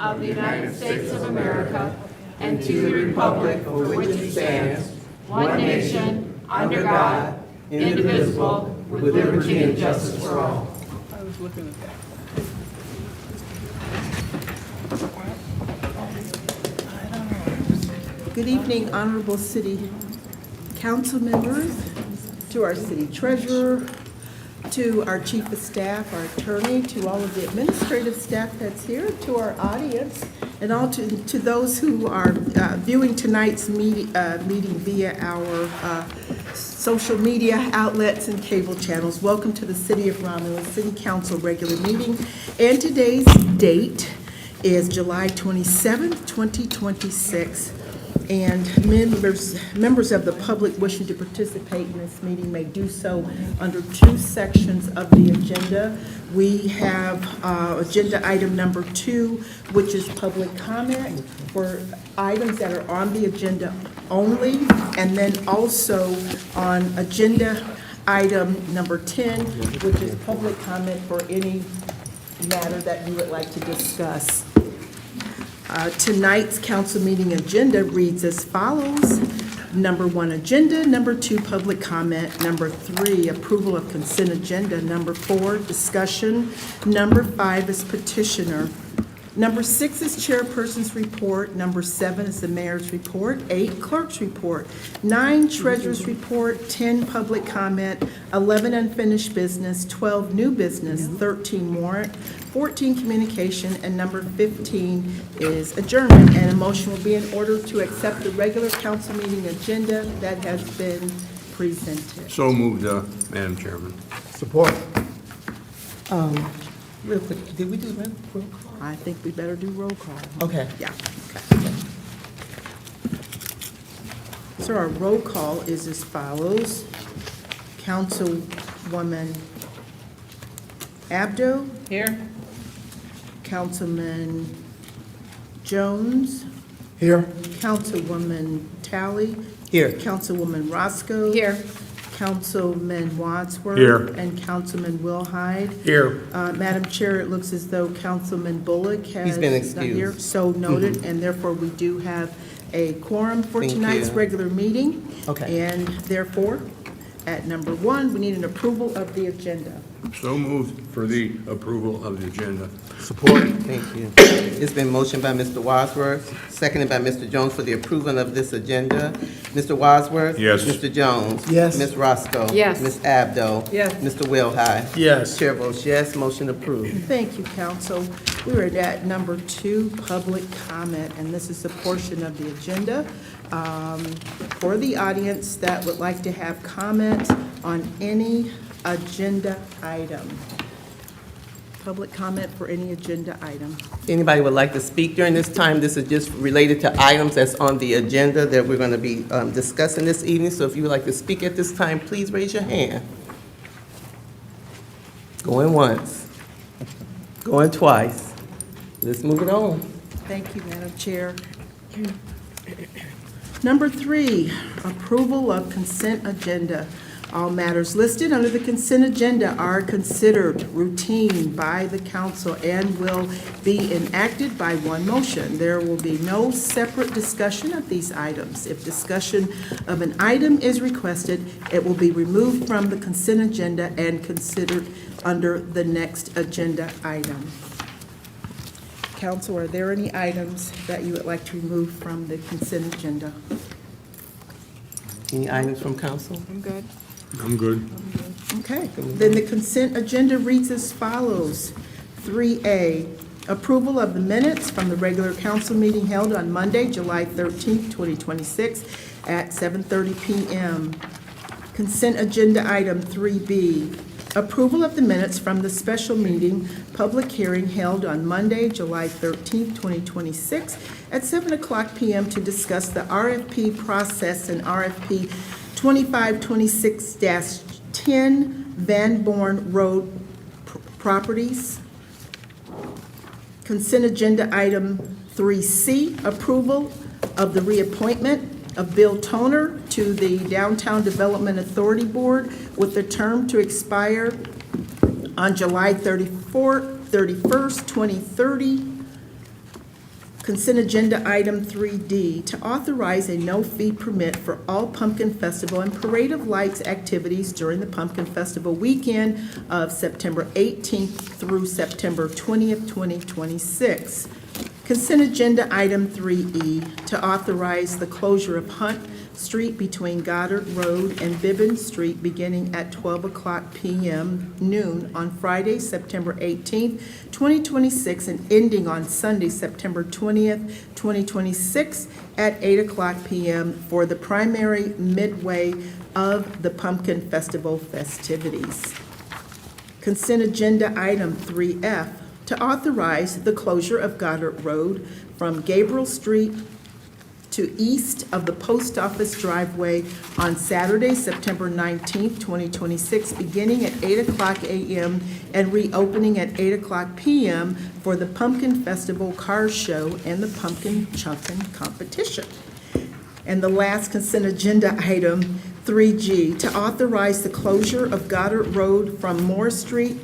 of the United States of America and to the republic for which it stands, one nation, under God, indivisible, with liberty and justice for all. Good evening, honorable city council members, to our city treasurer, to our chief of staff, our attorney, to all of the administrative staff that's here, to our audience, and all to those who are viewing tonight's meeting via our social media outlets and cable channels. Welcome to the City of Romulus City Council regular meeting. And today's date is July 27th, 2026. And members of the public wishing to participate in this meeting may do so under two sections of the agenda. We have agenda item number 2, which is public comment for items that are on the agenda only, and then also on agenda item number 10, which is public comment for any matter that you would like to discuss. Tonight's council meeting agenda reads as follows. Number 1, agenda. Number 2, public comment. Number 3, approval of consent agenda. Number 4, discussion. Number 5 is petitioner. Number 6 is chairperson's report. Number 7 is the mayor's report. 8, clerk's report. 9, treasurer's report. 10, public comment. 11, unfinished business. 12, new business. 13, warrant. 14, communication, and number 15 is adjournment. And a motion will be in order to accept the regular council meeting agenda that has been presented. So moved, Madam Chairman. Support. Real quick, did we do roll call? I think we better do roll call. Okay. Yeah. Okay. So our roll call is as follows. Councilwoman Abdo. Here. Councilman Jones. Here. Councilwoman Talley. Here. Councilwoman Roscoe. Here. Councilman Wadsworth. Here. And Councilman Wilhide. Here. Madam Chair, it looks as though Councilman Bullock has He's been not here. excused. So noted, and therefore we do have a quorum for Thank tonight's you. regular meeting. Okay. And therefore, at number 1, we need an approval of the agenda. So moved for the approval of the agenda. Support. Thank you. It's been motioned by Mr. Wadsworth, seconded by Mr. Jones for the approval of this agenda. Mr. Wadsworth? Yes. Mr. Jones? Yes. Ms. Roscoe? Yes. Ms. Abdo? Yes. Mr. Wilhide? Yes. Chair votes yes, motion approved. Thank you, council. We are at number 2, public comment, and this is a portion of the agenda for the audience that would like to have comments on any agenda item. Public comment for any agenda item. Anybody would like to speak during this time? This is just related to items that's on the agenda that we're going to be discussing this evening. So if you would like to speak at this time, please raise your hand. Going once. Going twice. Let's move it on. Thank you, Madam Chair. Number 3, approval of consent agenda. All matters listed under the consent agenda are considered routine by the council and will be enacted by one motion. There will be no separate discussion of these items. If discussion of an item is requested, it will be removed from the consent agenda and considered under the next agenda item. Council, are there any items that you would like to remove from the consent agenda? Any items from council? I'm good. I'm good. Okay, then the consent agenda reads as follows. 3A, approval of the minutes from the regular council meeting held on Monday, July 13th, 2026 at 7:30 p.m. Consent agenda item 3B, approval of the minutes from the special meeting, public hearing held on Monday, July 13th, 2026 at 7:00 p.m. to discuss the RFP process and RFP 2526-10 Van Born Road properties. Consent agenda item 3C, approval of the reappointment of Bill Toner to the Downtown Development Authority Board with the term to expire on July 31st, 2030. Consent agenda item 3D, to authorize a no-fee permit for all Pumpkin Festival and Parade of Lights activities during the Pumpkin Festival weekend of September 18th through September 20th, 2026. Consent agenda item 3E, to authorize the closure of Hunt Street between Goddard Road and Bibbin Street beginning at 12 o'clock p.m. noon on Friday, September 18th, 2026, and ending on Sunday, September 20th, 2026, at 8 o'clock p.m. for the primary midway of the Pumpkin Festival festivities. Consent agenda item 3F, to authorize the closure of Goddard Road from Gabriel Street to east of the post office driveway on Saturday, September 19th, 2026, beginning at 8 o'clock a.m. and reopening at 8 o'clock p.m. for the Pumpkin Festival Car Show and the Pumpkin Chunkin' Competition. And the last consent agenda item, 3G, to authorize the closure of Goddard Road from Moore Street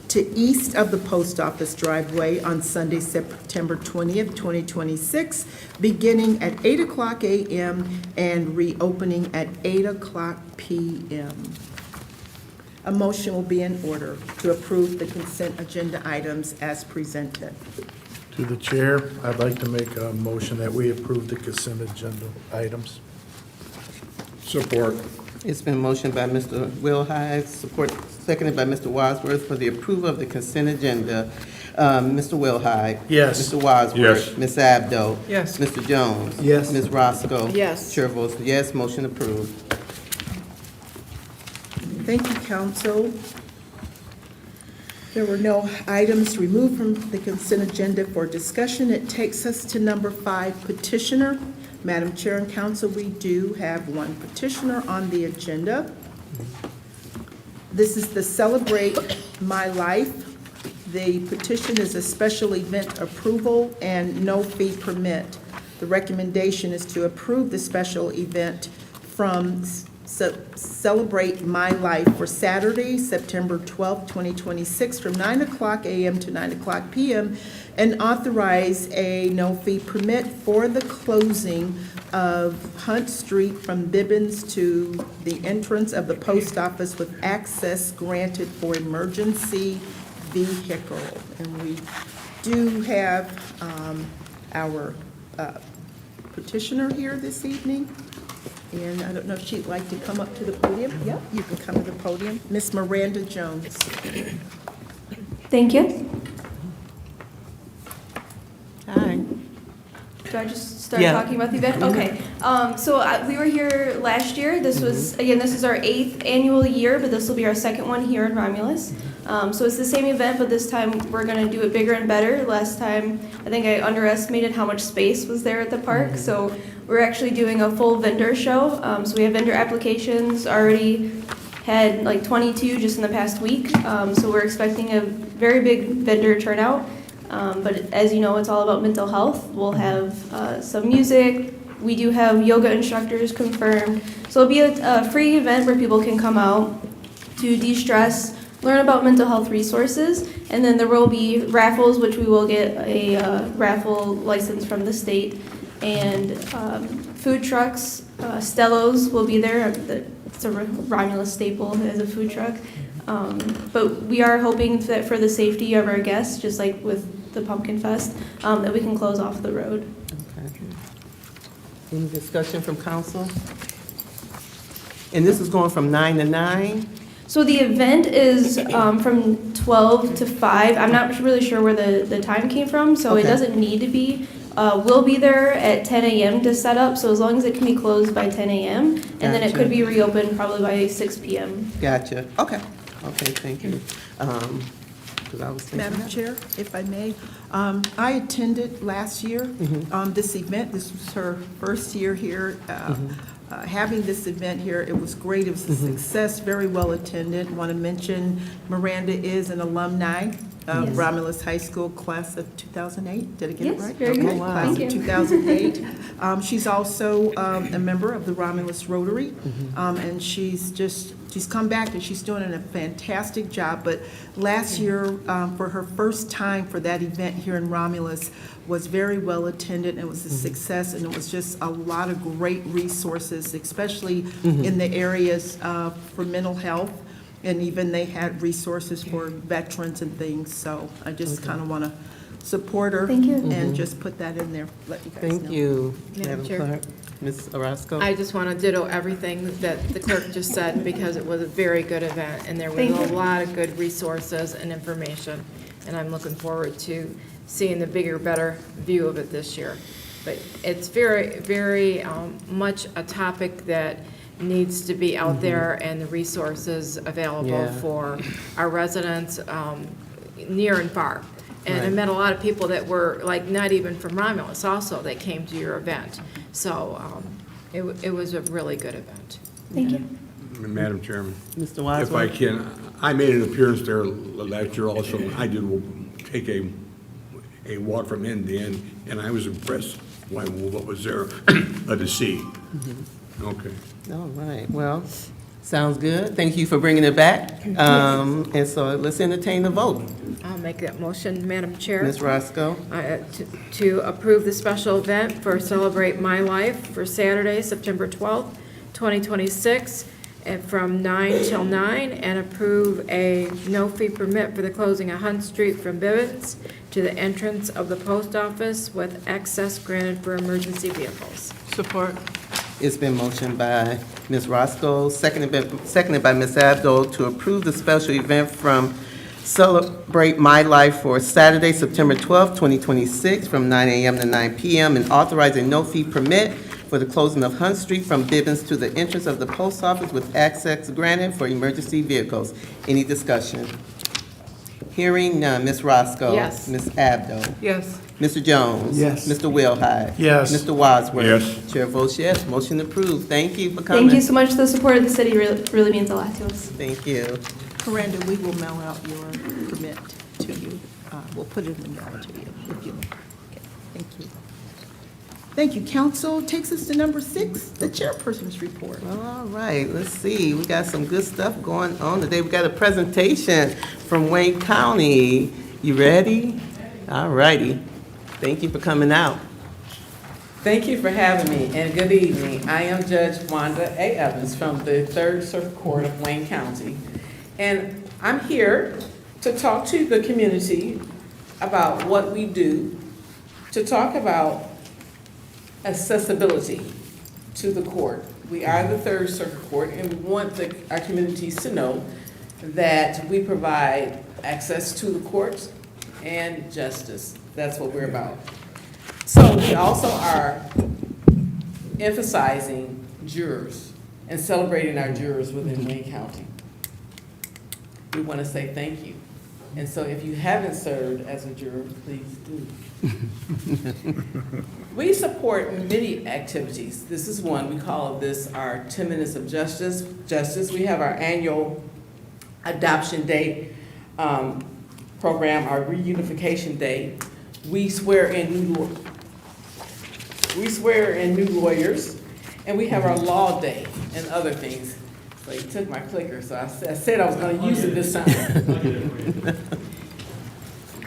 to east of the post office driveway on Sunday, September 20th, 2026, beginning at 8 o'clock a.m. and reopening at 8 o'clock p.m. A motion will be in order to approve the consent agenda items as presented. To the chair, I'd like to make a motion that we approve the consent agenda items. Support. It's been motioned by Mr. Wilhide, seconded by Mr. Wadsworth for the approval of the consent agenda. Mr. Wilhide. Yes. Mr. Wadsworth. Yes. Ms. Abdo. Yes. Mr. Jones. Yes. Ms. Roscoe. Yes. Chair votes yes, motion approved. Thank you, council. There were no items removed from the consent agenda for discussion. It takes us to number 5, petitioner. Madam Chair and Council, we do have one petitioner on the agenda. This is the Celebrate My Life. The petition is a special event approval and no fee permit. The recommendation is to approve the special event from Celebrate My Life for Saturday, September 12th, 2026, from 9 o'clock a.m. to 9 o'clock p.m., and authorize a no-fee permit for the closing of Hunt Street from Bibbins to the entrance of the post office with access granted for emergency vehicle. And we do have our petitioner here this evening. And I don't know if she'd like to come up to the podium. Yeah, you can come to the podium. Miss Miranda Jones. Thank you. Hi. Do I just start Yeah. talking about the event? Okay. We were here last year. This was, again, this is our 8th annual year, but this will be our 2nd one here in Romulus. So it's the same event, but this time we're going to do it bigger and better. Last time, I think I underestimated how much space was there at the park. So we're actually doing a full vendor show. So we have vendor applications, already had like 22 just in the past week. So we're expecting a very big vendor turnout. But as you know, it's all about mental health. We'll have some music. We do have yoga instructors confirmed. So it'll be a free event where people can come out to de-stress, learn about mental health resources, and then there will be raffles, which we will get a raffle license from the state, and food trucks. Stellos will be there. It's a Romulus staple as a food truck. But we are hoping that for the safety of our guests, just like with the Pumpkin Fest, that we can close off the road. Okay. Any discussion from council? And this is going from 9 to 9? So the event is from 12 to 5. I'm not really sure where the time came from, so it Okay. doesn't need to be. We'll be there at 10 a.m. to set up, so as long as it can be closed by 10 a.m., and then it Gotcha. could be reopened probably by 6 p.m. Gotcha. Okay. Okay, thank you. 'Cause I was thinking Madam that. Chair, if I may, I attended last year this event. This was her first year here. Having this event here, it was great. It was a success, very well attended. Want to mention Miranda is an alumni Yes. Romulus High School, class of 2008. Did I get it Yes, right? very Okay, good. class Thank of you. 2008. She's also a member of the Romulus Rotary, and she's come back and she's doing a fantastic job. But last year, for her first time for that event here in Romulus, was very well attended, and it was a success, and it was just a lot of great resources, especially in the areas for mental health, and even they had resources for veterans and things, so I just kind of want to support her. Thank you. And just put that in there, let you guys know. Thank you, Madam Madam Chair. Clerk. Ms. Orozco? I just want to ditto everything that the clerk just said, because it was a very good event, and there was Thank a you. lot of good resources and information, and I'm looking forward to seeing the bigger, better view of it this year. But it's very, very much a topic that needs to be out there, and the resources available Yeah. for our residents, near and far. And I Right. met a lot of people that were, like, not even from Romulus also, that came to your event. So it was a really good event. Thank you. Madam Chairman, Mr. if I Wadsworth? can, I made an appearance there last year also. I did take a walk from end to end, and I was impressed by what was there to see. Okay. All right, well, sounds good. Thank you for bringing it back. And so let's entertain the vote. I'll make that motion, Madam Chair. Ms. Roscoe? To approve the special event for Celebrate My Life for Saturday, September 12th, 2026, and from 9 till 9, and approve a no-fee permit for the closing of Hunt Street from Bivens to the entrance of the post office with access granted for emergency vehicles. Support. It's been motioned by Ms. Roscoe, seconded by Ms. Abdo, to approve the special event from Celebrate My Life for Saturday, September 12th, 2026, from 9 a.m. to 9 p.m., and authorize a no-fee permit for the closing of Hunt Street from Bibbins to the entrance of the post office with access granted for emergency vehicles. Any discussion? Hearing none. Ms. Roscoe? Yes. Ms. Abdo? Yes. Mr. Jones? Yes. Mr. Willhite? Yes. Mr. Wadsworth? Yes. Chair votes yes. Motion approved. Thank you for coming. Thank you so much. The support of the city really means a lot to us. Thank you. Miranda, we will mail out your permit to you. We'll put it in the mail to you if you, okay, thank you. Thank you. Council takes us to number 6, the chairperson's report. All right, let's see. We got some good stuff going on today. We got a presentation from Wayne County. You ready? All righty. Thank you for coming out. Thank you for having me, and good evening. I am Judge Wanda A. Evans from the Third Circuit Court of Wayne County. And I'm here to talk to the community about what we do, to talk about accessibility to the court. We are the Third Circuit Court, and we want our communities to know that we provide access to the courts and justice. That's what we're about. So we also are emphasizing jurors and celebrating our jurors within Wayne County. We want to say thank you. And so if you haven't served as a juror, please do. We support many activities. This is one. We call this our 10 Minutes of Justice. We have our annual Adoption Day program, our Reunification Day. We swear in new lawyers, and we have our Law Day and other things. So he took my clicker, so I said I was going to use it this time.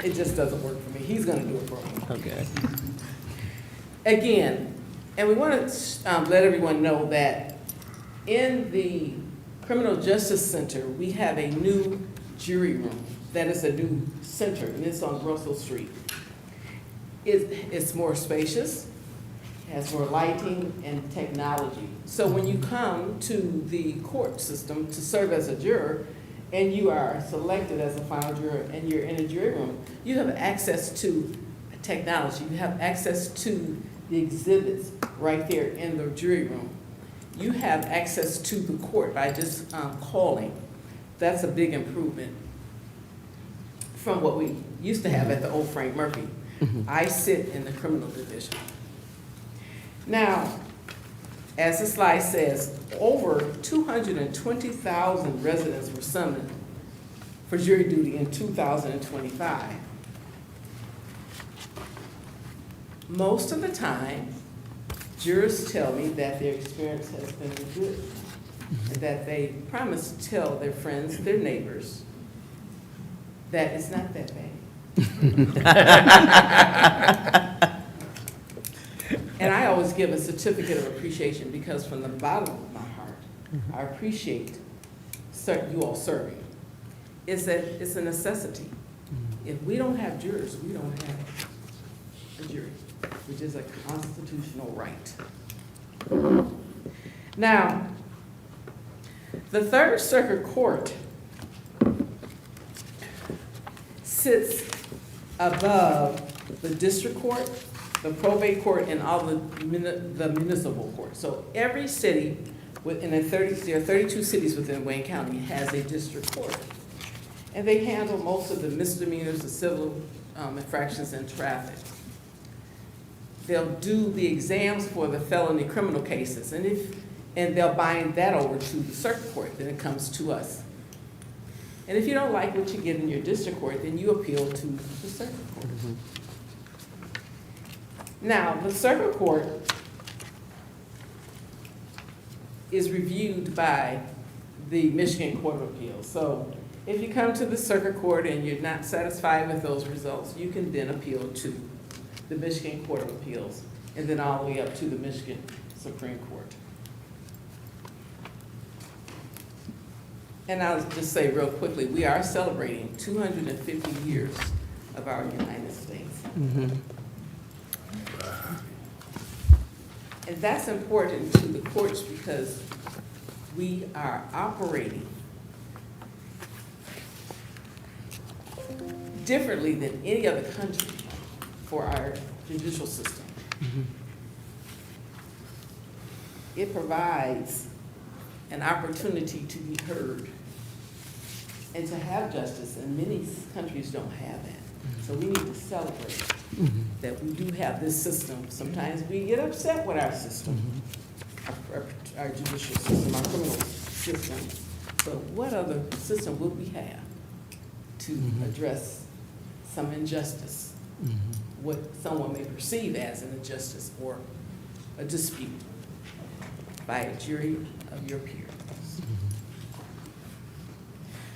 It just doesn't work for me. He's going to do it for me. Okay. Again, and we want to let everyone know that in the Criminal Justice Center, we have a new jury room. That is a new center, and it's on Russell Street. It's more spacious, has more lighting and technology. So when you come to the court system to serve as a juror, and you are selected as a final juror, and you're in a jury room, you have access to technology. You have access to the exhibits right there in the jury room. You have access to the court by just calling. That's a big improvement from what we used to have at the old Frank Murphy. I sit in the criminal division. Now, as the slide says, over 220,000 residents were summoned for jury duty in 2025. Most of the time, jurors tell me that their experience has been good, and that they promise to tell their friends, their neighbors, that it's not that bad. And I always give a certificate of appreciation because from the bottom of my heart, I appreciate you all serving. It's a necessity. If we don't have jurors, we don't have a jury, which is a constitutional right. Now, the Third Circuit Court sits above the district court, the probate court, and all the municipal court. So every city within there are 32 cities within Wayne County has a district court. And they handle most of the misdemeanors, the civil infractions, and traffic. They'll do the exams for the felony criminal cases, and they'll bind that over to the circuit court, then it comes to us. And if you don't like what you get in your district court, then you appeal to the circuit court. Now, the circuit court is reviewed by the Michigan Court of Appeals. So if you come to the circuit court and you're not satisfied with those results, you can then appeal to the Michigan Court of Appeals, and then all the way up to the Michigan Supreme Court. And I'll just say real quickly, we are celebrating 250 years of our United States. And that's important to the courts because we are operating differently than any other country for our judicial system. It provides an opportunity to be heard and to have justice, and many countries don't have that. So we need to celebrate that we do have this system. Sometimes we get upset with our system, our judicial system, our criminal system. But what other system would we have to address some injustice, what someone may perceive as an injustice or a dispute by a jury of your peers?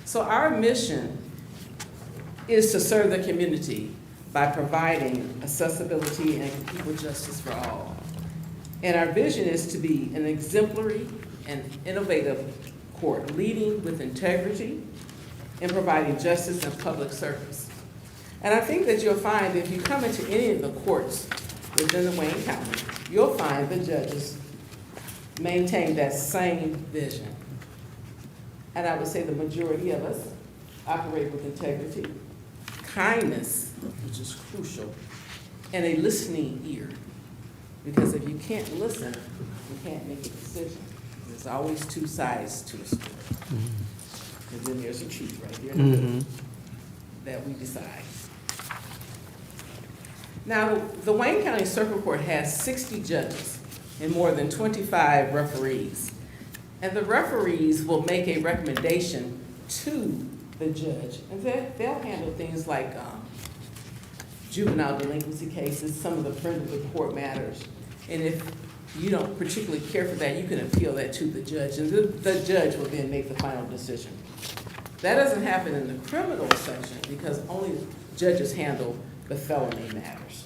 So our mission is to serve the community by providing accessibility and equal justice for all. And our vision is to be an exemplary and innovative court, leading with integrity and providing justice and public service. And I think that you'll find if you come into any of the courts within the Wayne County, you'll find the judges maintain that same vision. And I would say the majority of us operate with integrity, kindness, which is crucial, and a listening ear. Because if you can't listen, you can't make a decision. There's always two sides to a story. And then there's a truth right there in the middle that we decide. Now, the Wayne County Circuit Court has 60 judges and more than 25 referees. And the referees will make a recommendation to the judge, and they'll handle things like juvenile delinquency cases, some of the friend of the court matters. And if you don't particularly care for that, you can appeal that to the judge, and the judge will then make the final decision. That doesn't happen in the criminal section because only judges handle the felony matters.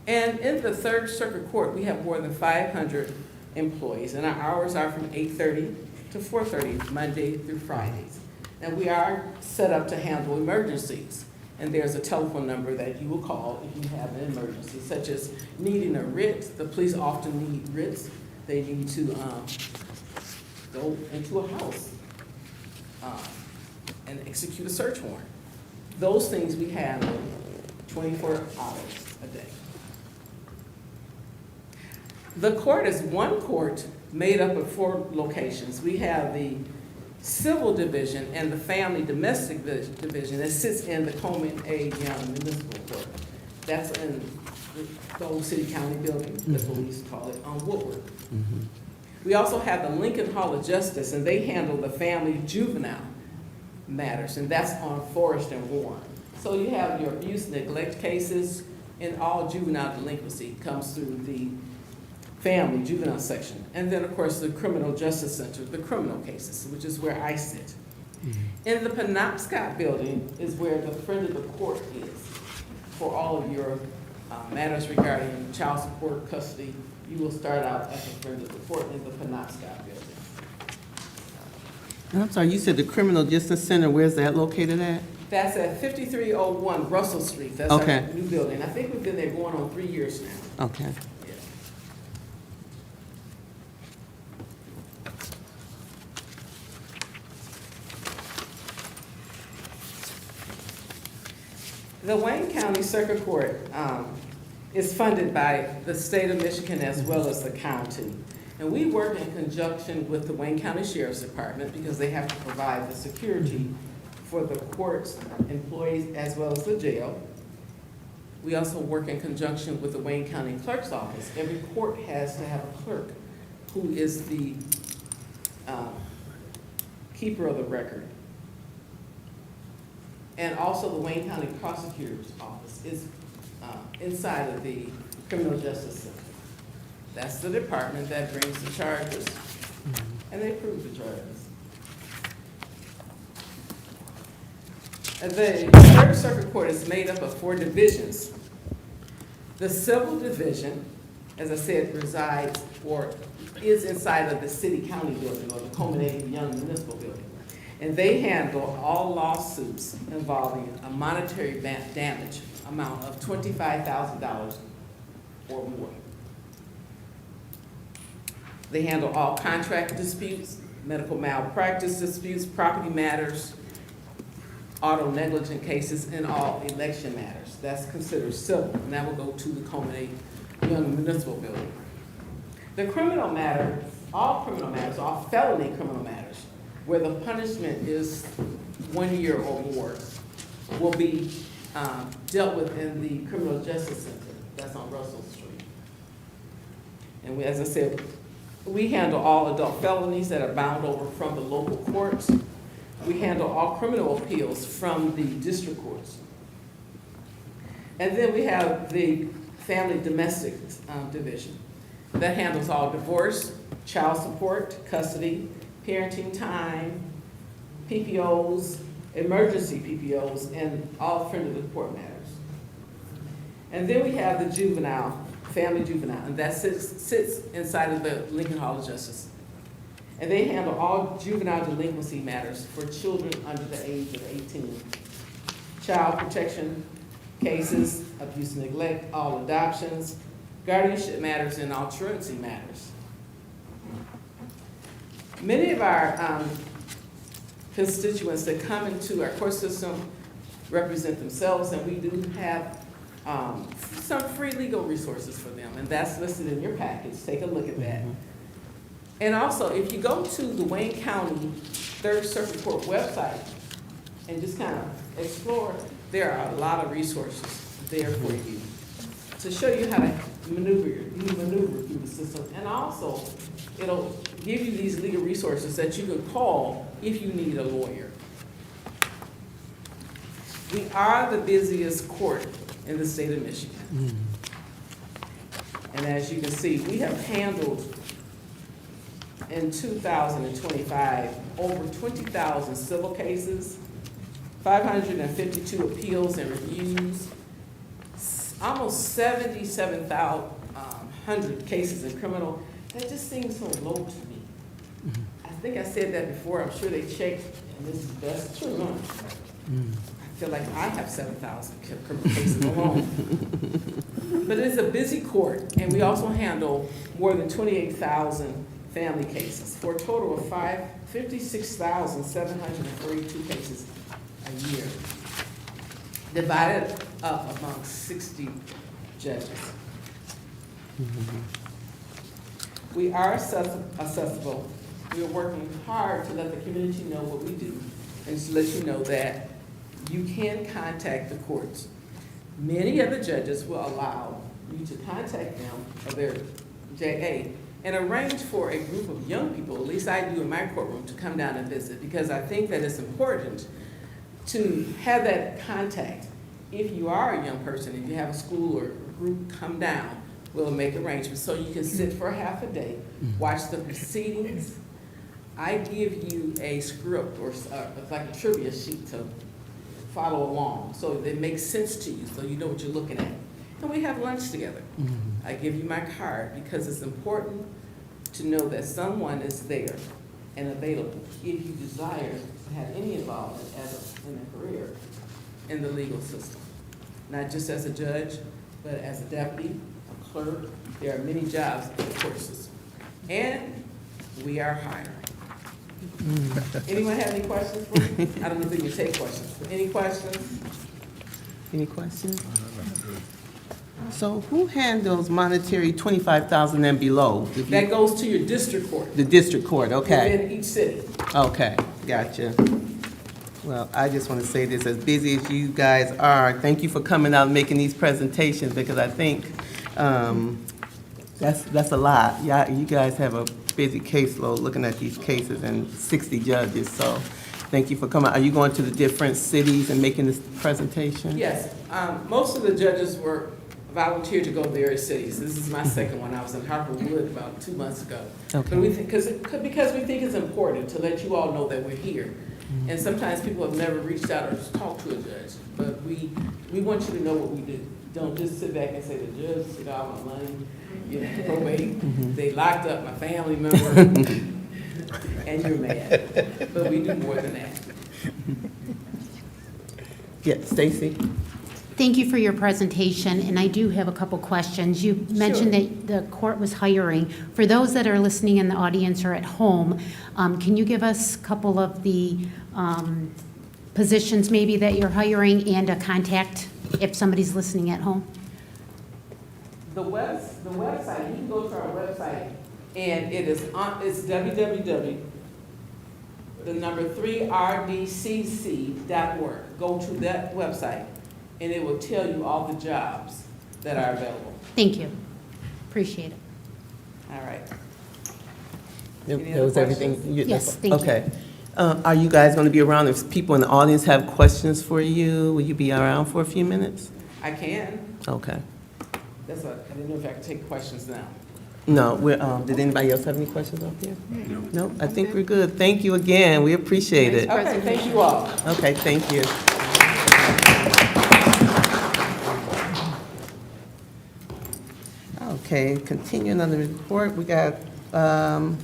And in the Third Circuit Court, we have more than 500 employees, and our hours are from 8:30 to 4:30, Monday through Fridays. And we are set up to handle emergencies. And there's a telephone number that you will call if you have an emergency, such as needing a writ. The police often need writs. They need to go into a house and execute a search warrant. Those things we handle 24 hours a day. The court is one court made up of 4 locations. We have the Civil Division and the Family Domestic Division that sits in the Coleman A. Young Municipal Court. That's in the old City County building, the police call it, on Woodward. We also have the Lincoln Hall of Justice, and they handle the family juvenile matters, and that's on Forest and Warren. So you have your abuse, neglect cases, and all juvenile delinquency comes through the family juvenile section. And then, of course, the criminal justice center, the criminal cases, which is where I sit. In the Penobscot building is where the friend of the court is for all of your matters regarding child support, custody. You will start out as a friend of the court in the Penobscot building. And I'm sorry, you said the Criminal Justice Center, where's that located at? That's at 5301 Russell Street. That's our Okay. new building. I think we've been there going on 3 years now. Okay. Yeah. The Wayne County Circuit Court is funded by the state of Michigan as well as the county. And we work in conjunction with the Wayne County Sheriff's Department because they have to provide the security for the court's employees as well as the jail. We also work in conjunction with the Wayne County Clerk's Office. Every court has to have a clerk who is the keeper of the record. And also the Wayne County Prosecutor's Office is inside of the Criminal Justice Center. That's the department that brings the charges, and they prove the charges. And the Third Circuit Court is made up of 4 divisions. The Civil Division, as I said, resides or is inside of the city-county building or the culminating young municipal building. And they handle all lawsuits involving a monetary damage amount of $25,000 or more. They handle all contract disputes, medical malpractice disputes, property matters, auto negligent cases, and all election matters. That's considered civil, and that will go to the culminating young municipal building. The criminal matter, all felony criminal matters, where the punishment is 1 year or more, will be dealt with in the Criminal Justice Center. That's on Russell Street. And as I said, we handle all adult felonies that are bound over from the local courts. We handle all criminal appeals from the district courts. And then we have the Family Domestic Division that handles all divorce, child support, custody, parenting time, PPOs, emergency PPOs, and all friend of the court matters. And then we have the family juvenile, and that sits inside of the Lincoln Hall of Justice. And they handle all juvenile delinquency matters for children under the age of 18. Child protection cases, abuse and neglect, all adoptions, guardianship matters, and all truancy matters. Many of our constituents that come into our court system represent themselves, and we do have some free legal resources for them, and that's listed in your package. Take a look at that. And also, if you go to the Wayne County Third Circuit Court website and just kind of explore, there are a lot of resources there for you to show you how to maneuver through the system. And also, it'll give you these legal resources that you can call if you need a lawyer. We are the busiest court in the state of Michigan. And as you can see, we have handled in 2025 over 20,000 civil cases, 552 appeals and reviews, almost 77,100 cases in criminal. That just seems so low to me. I think I said that before. I'm sure they checked, and that's true. Huh? I feel like I have 7,000 criminal cases alone. But it's a busy court, and we also handle more than 28,000 family cases for a total of 56,742 cases a year, divided up among 60 judges. We are accessible. We are working hard to let the community know what we do and to let you know that you can contact the courts. Many of the judges will allow you to contact them or their JA and arrange for a group of young people, at least I do in my courtroom, to come down and visit, because I think that it's important to have that contact. If you are a young person, if you have a school or group, come down. We'll make arrangements so you can sit for half a day, watch the proceedings. I give you a script or it's like a trivia sheet to follow along, so that it makes sense to you, so you know what you're looking at. And we have lunch together. I give you my card because it's important to know that someone is there and available if you desire to have any involvement in a career in the legal system. Not just as a judge, but as a deputy, a clerk. There are many jobs in the court system. And we are hiring. Anyone have any questions for me? I don't know if we can take questions. Any questions? Any questions? So who handles monetary 25,000 and below? That goes to your district court. The district court, okay. Within each city. Okay, gotcha. Well, I just want to say this, as busy as you guys are, thank you for coming out and making these presentations, because I think that's a lot. Yeah, you guys have a busy caseload looking at these cases and 60 judges, so thank you for coming. Are you going to the different cities and making this presentation? Yes, most of the judges were volunteered to go to various cities. This is my second one. I was in Harperwood about 2 months ago. Okay. But we think, because we think it's important to let you all know that we're here. And sometimes people have never reached out or talked to a judge, but we want you to know what we do. Don't just sit back and say, the judge took all my money, you know, probate, they locked up my family member, and you're mad. But we do more than that. Yeah, Stacy? Thank you for your presentation, and I do have a couple questions. You mentioned that the court was hiring. For those that are listening in the audience or at home, can you give us a couple of the positions maybe that you're hiring and a contact if somebody's listening at home? The website, you can go to our website, and it's www, the number 3rdcc.org. Go to that website, and it will tell you all the jobs that are available. Thank you. Appreciate it. All right. That Any other was everything? questions? Yes, thank you. Okay. Are you guys going to be around? If people in the audience have questions for you, will you be around for a few minutes? I can. Okay. That's what, I didn't know if I could take questions now. No, did anybody else have any questions out there? No, I think we're good. Thank you again. We appreciate it. Okay, thank you all. Okay, thank you. Okay, continuing on the report, we got some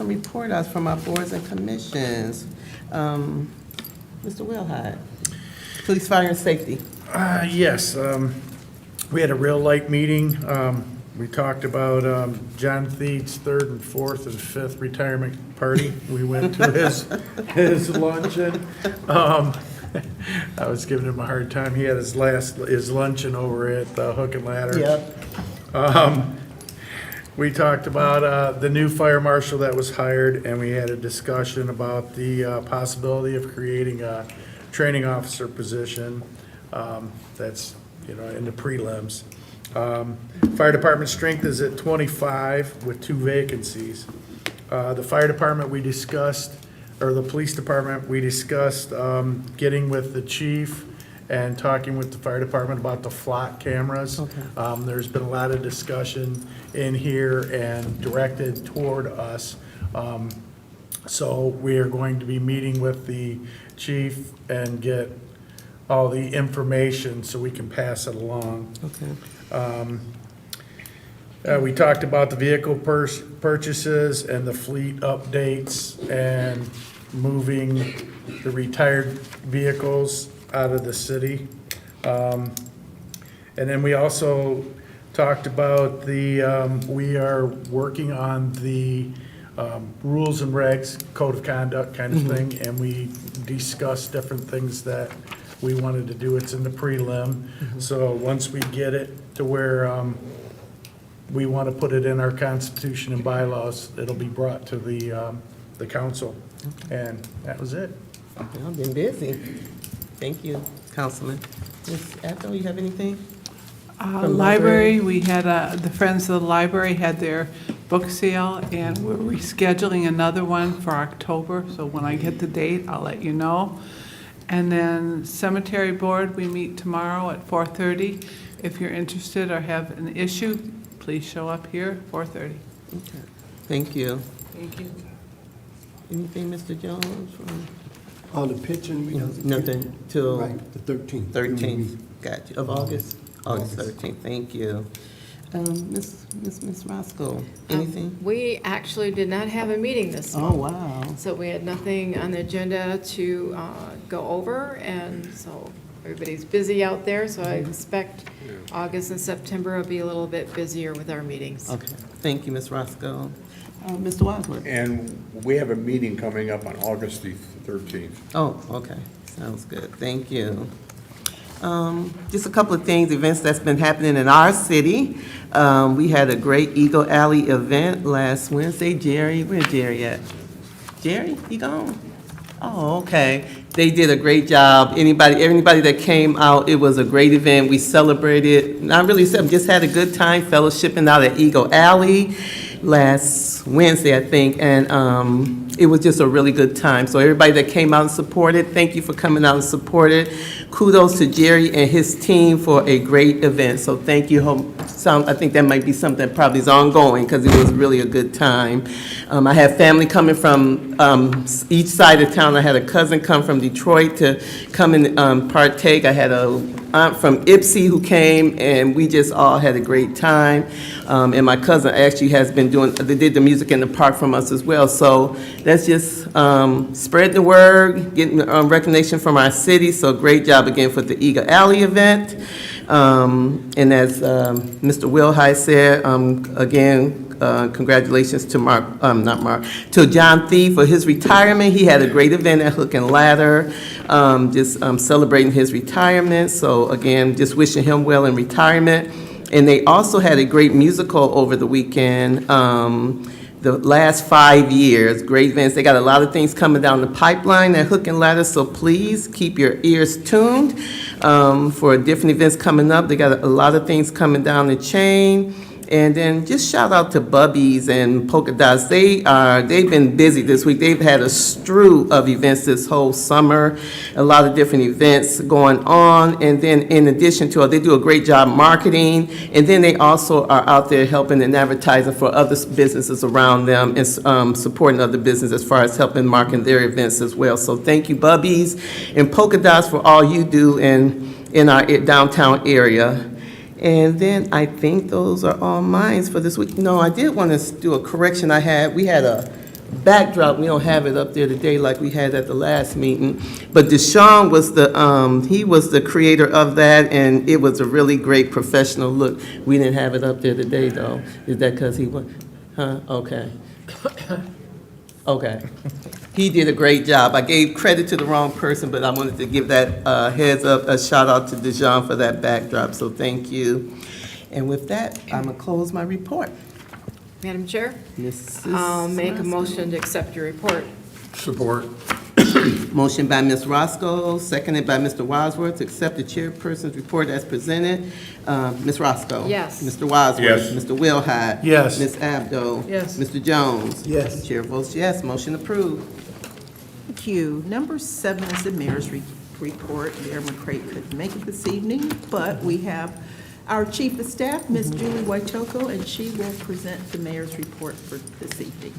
report outs from our boards and commissions. Mr. Wilhite, Police, Fire, and Safety. Yes, we had a real light meeting. We talked about John Theed's 3rd and 4th and 5th retirement party. We went to his luncheon. I was giving him a hard time. He had his luncheon over at Hook and Ladder. Yep. We talked about the new fire marshal that was hired, and we had a discussion about the possibility of creating a training officer position. That's, in the prelims. Fire department strength is at 25 with 2 vacancies. The fire department we discussed, or the police department, we discussed getting with the chief and talking with the fire department about the flock cameras. Okay. There's been a lot of discussion in here and directed toward us. So we are going to be meeting with the chief and get all the information so we can pass it along. Okay. We talked about the vehicle purchases and the fleet updates and moving the retired vehicles out of the city. And then we also talked about we are working on the rules and regs, code of conduct kind of thing, and we discussed different things that we wanted to do. It's in the prelim. So once we get it to where we want to put it in our constitution and bylaws, it'll be brought to the council. And that was it. I've been busy. Thank you, Councilman. Ms. Abdo, you have anything? Library, we had, the Friends of the Library had their book sale, and we're rescheduling another one for October, so when I get the date, I'll let you know. And then Cemetery Board, we meet tomorrow at 4:30. If you're interested or have an issue, please show up here, 4:30. Okay. Thank you. Thank you. Anything, Mr. Jones? On the pitching, we don't. Nothing till Right, the 13th. 13th, got you, of August? August 13th, thank you. Ms. Roscoe, anything? We actually did not have a meeting this Oh, month. wow. So we had nothing on the agenda to go over, and so everybody's busy out there, so I expect August and September will be a little bit busier with our meetings. Okay, thank you, Ms. Roscoe. Mr. Wadsworth? And we have a meeting coming up on August the 13th. Oh, okay, sounds good, thank you. Just a couple of things, events that's been happening in our city. We had a great Eagle Alley event last Wednesday. Jerry, where's Jerry at? Jerry, he gone? Oh, okay. They did a great job. Everybody that came out, it was a great event. We celebrated, not really, just had a good time fellowshipping out at Eagle Alley last Wednesday, I think, and it was just a really good time. So everybody that came out and supported, thank you for coming out and supported. Kudos to Jerry and his team for a great event. So thank you. I think that might be something that probably is ongoing because it was really a good time. I had family coming from each side of town. I had a cousin come from Detroit to come and partake. I had a aunt from Ypsi who came, and we just all had a great time. And my cousin actually has been they did the music in the park from us as well. So that's just spread the word, getting recognition from our city. So great job again for the Eagle Alley event. And as Mr. Wilhite said, again, congratulations to to John Thie for his retirement. He had a great event at Hook and Ladder, just celebrating his retirement. So again, just wishing him well in retirement. And they also had a great musical over the weekend. The last 5 years, great events. They got a lot of things coming down the pipeline at Hook and Ladder, so please keep your ears tuned for different events coming up. They got a lot of things coming down the chain. And then just shout out to Bubbies and Polka Dots. They've been busy this week. They've had a slew of events this whole summer, a lot of different events going on. And then in addition to it, they do a great job marketing. And then they also are out there helping and advertising for other businesses around them and supporting other businesses as far as helping market their events as well. So thank you, Bubbies and Polka Dots, for all you do in our downtown area. And then I think those are all mine for this week. No, I did want to do a correction we had a backdrop. We don't have it up there today like we had at the last meeting. But Deshaun was he was the creator of that, and it was a really great professional look. We didn't have it up there today, though. Is that because he was, Okay. Okay. He did a great job. I gave credit to the wrong person, but I wanted to give that heads up, a shout out to Dijon for that backdrop, so thank you. And with that, I'm gonna close my report. Madam Chair, Mrs. I'll make a Roscoe. motion to accept your report. Support. Motion by Ms. Roscoe, seconded by Mr. Wadsworth to accept the chairperson's report as presented. Ms. Roscoe? Yes. Mr. Wadsworth? Yes. Mr. Wilhite? Yes. Ms. Abdo? Yes. Mr. Jones? Yes. Chair votes yes, motion approved. Thank you. Number 7 is the mayor's report. Mayor McCray couldn't make it this evening, but we have our chief of staff, Ms. Julie Waitoko, and she will present the mayor's report for this evening.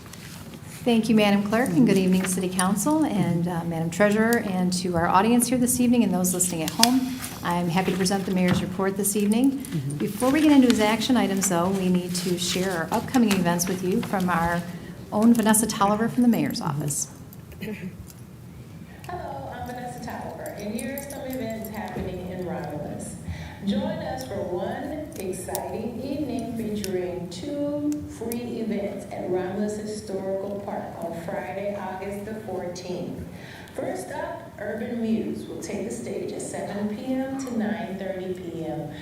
Thank you, Madam Clerk, and good evening, City Council and Madam Treasurer, and to our audience here this evening and those listening at home. I'm happy to present the mayor's report this evening. Before we get into his action items, though, we need to share our upcoming events with you from our own Vanessa Tolliver from the mayor's office. Hello, I'm Vanessa Tolliver, and here are some events happening in Romulus. Join us for one exciting evening featuring 2 free events at Romulus Historical Park on Friday, August the 14th. First up, Urban Muse will take the stage at 7 p.m. to 9:30 p.m.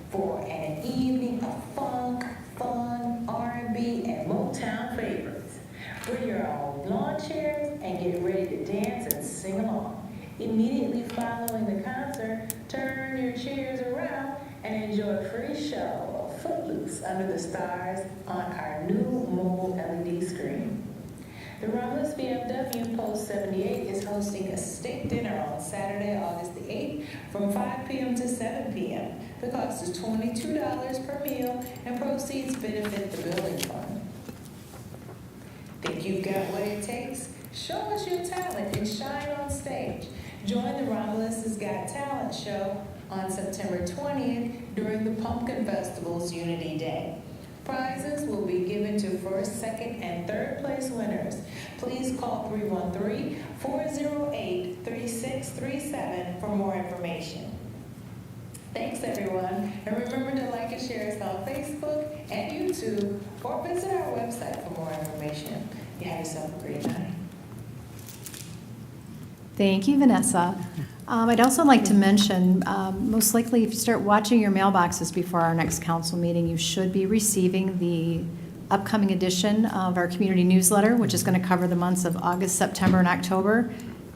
for an evening of funk, fun, R&B, and Motown favorites. Bring your own lawn chairs and get ready to dance and sing along. Immediately following the concert, turn your chairs around and enjoy a free show of Footloose Under the Stars on our new mobile LED screen. The Romulus BMW Post 78 is hosting a steak dinner on Saturday, August the 8th from 5 p.m. to 7 p.m. The cost is $22 per meal and proceeds benefit the building fund. Think you've got what it takes? Show us your talent and shine on stage. Join the Romulus' Got Talent show on September 20th during the Pumpkin Festival's Unity Day. Prizes will be given to first, second, and third place winners. Please call 313-408-3637 for more information. Thanks, everyone. And remember to like and share us on Facebook and YouTube or visit our website for more information. You have yourself a great night. Thank you, Vanessa. I'd also like to mention, most likely if you start watching your mailboxes before our next council meeting, you should be receiving the upcoming edition of our community newsletter, which is going to cover the months of August, September, and October.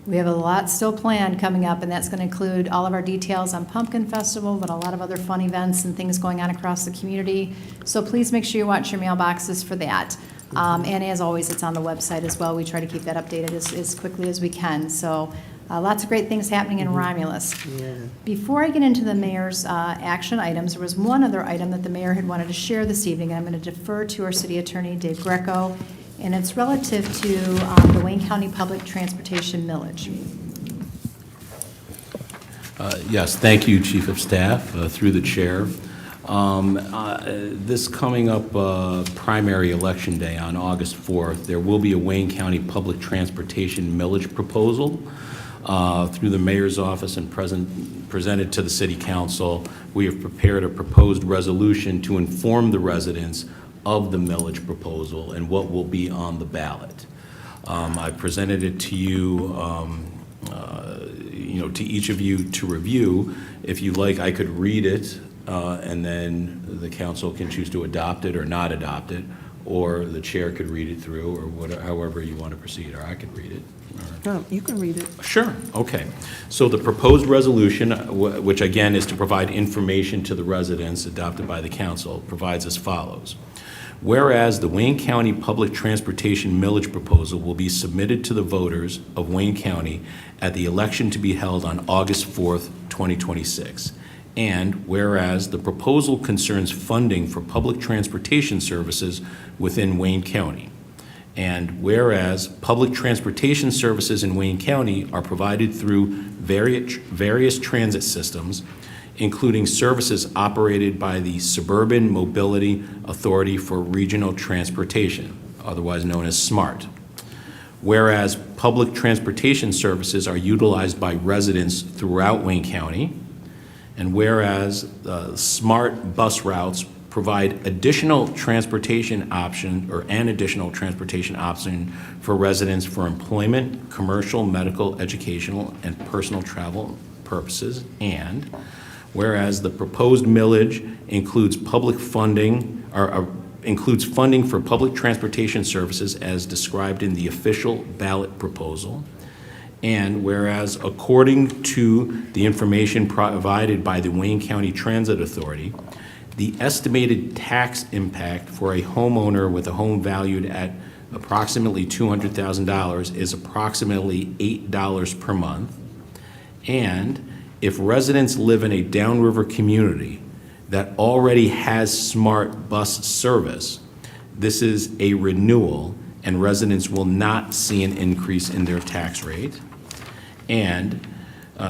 We have a lot still planned coming up, and that's going to include all of our details on Pumpkin Festival, but a lot of other fun events and things going on across the community. So please make sure you watch your mailboxes for that. And as always, it's on the website as well. We try to keep that updated as quickly as we can. So lots of great things happening in Romulus. Yeah. Before I get into the mayor's action items, there was one other item that the mayor had wanted to share this evening. I'm going to defer to our city attorney, Dave Greco, and it's relative to the Wayne County Public Transportation millage. Yes, thank you, Chief of Staff, through the chair. This coming up primary election day on August 4th, there will be a Wayne County Public Transportation millage proposal through the mayor's office and presented to the city council. We have prepared a proposed resolution to inform the residents of the millage proposal and what will be on the ballot. I presented it to you, to each of you to review. If you like, I could read it, and then the council can choose to adopt it or not adopt it, or the chair could read it through, or whatever, however you want to proceed, or I could read it. No, you can read it. Sure, okay. So the proposed resolution, which again is to provide information to the residents adopted by the council, provides as follows. Whereas the Wayne County Public Transportation millage proposal will be submitted to the voters of Wayne County at the election to be held on August 4th, 2026. And whereas the proposal concerns funding for public transportation services within Wayne County. And whereas public transportation services in Wayne County are provided through various transit systems, including services operated by the Suburban Mobility Authority for Regional Transportation, otherwise known as SMART. Whereas public transportation services are utilized by residents throughout Wayne County, and whereas SMART bus routes provide additional transportation option or an additional transportation option for residents for employment, commercial, medical, educational, and personal travel purposes, and whereas the proposed millage includes public funding or includes funding for public transportation services as described in the official ballot proposal. And whereas according to the information provided by the Wayne County Transit Authority, the estimated tax impact for a homeowner with a home valued at approximately $200,000 is approximately $8 per month. And if residents live in a downriver community that already has SMART bus service, this is a renewal and residents will not see an increase in their tax rate. And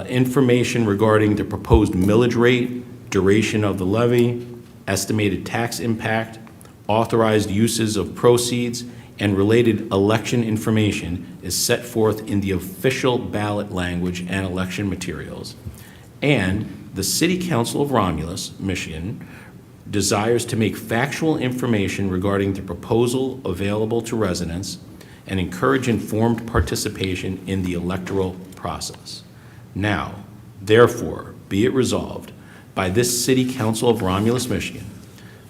information regarding the proposed millage rate, duration of the levy, estimated tax impact, authorized uses of proceeds, and related election information is set forth in the official ballot language and election materials. And the City Council of Romulus, Michigan, desires to make factual information regarding the proposal available to residents and encourage informed participation in the electoral process. Now, therefore, be it resolved by this City Council of Romulus, Michigan,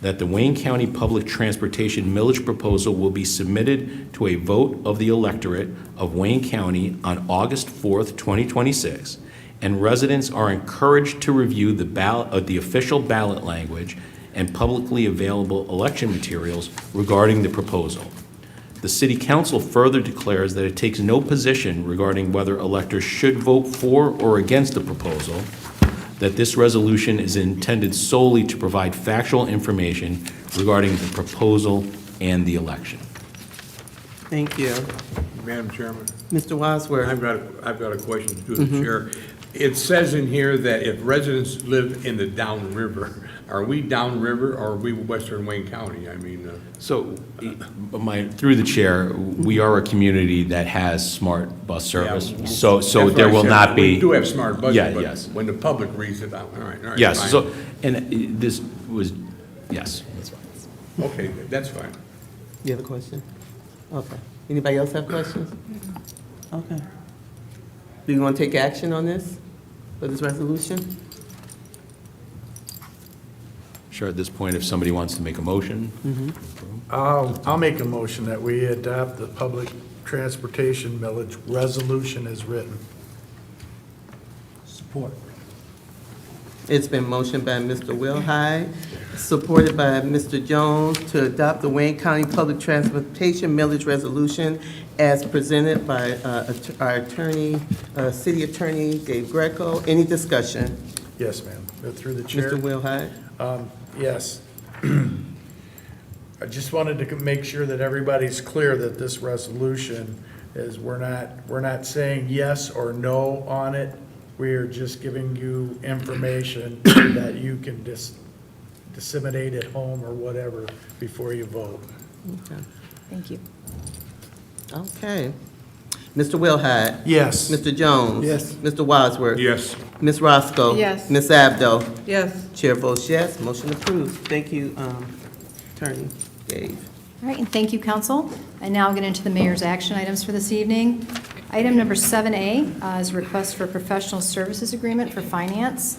that the Wayne County Public Transportation millage proposal will be submitted to a vote of the electorate of Wayne County on August 4th, 2026, and residents are encouraged to review the official ballot language and publicly available election materials regarding the proposal. The City Council further declares that it takes no position regarding whether electors should vote for or against the proposal, that this resolution is intended solely to provide factual information regarding the proposal and the election. Thank you. Madam Chairman, Mr. Wadsworth? I've got a question to the chair. It says in here that if residents live in the downriver, are we downriver or are we western Wayne County? I mean, So, through the chair, we are a community that has smart bus service, yeah, so that's what there I will said. not be. We do have smart buses, Yeah, but yes. when the public reads it out, all right. Yes, fine. so, and this was, yes, that's fine. Okay, that's fine. You have a question? Okay. Anybody else have questions? Okay. Do you want to take action on this, for this resolution? Sure, at this point, if somebody wants to make a motion. I'll make a motion that we adopt the public transportation millage resolution as written. Support. It's been motioned by Mr. Wilhide, supported by Mr. Jones, to adopt the Wayne County Public Transportation Millage Resolution as presented by our attorney, city attorney Dave Greco. Any discussion? Yes, ma'am. Through the chair. Mr. Wilhide? Yes. I just wanted to make sure that everybody's clear that this resolution is, we're not saying yes or no on it. We are just giving you information that you can disseminate at home or whatever before you vote. Okay. Thank you. Okay. Mr. Wilhide? Yes. Mr. Jones? Yes. Mr. Wadsworth? Yes. Ms. Roscoe? Yes. Ms. Abdo? Yes. Chair votes yes, motion approved. Thank you, Attorney Dave. All right, and thank you, council. And now I'll get into the mayor's action items for this evening. Item number 7A is a request for a professional services agreement for finance.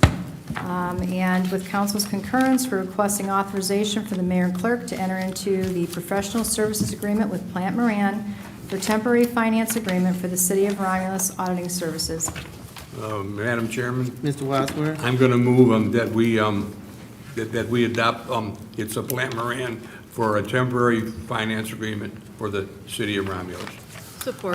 And with council's concurrence, we're requesting authorization for the mayor and clerk to enter into the professional services agreement with Plant Moran for temporary finance agreement for the city of Romulus auditing services. Madam Chairman, Mr. Wadsworth? I'm going to move that we adopt, it's a Plant Moran for a temporary finance agreement for the city of Romulus. Support.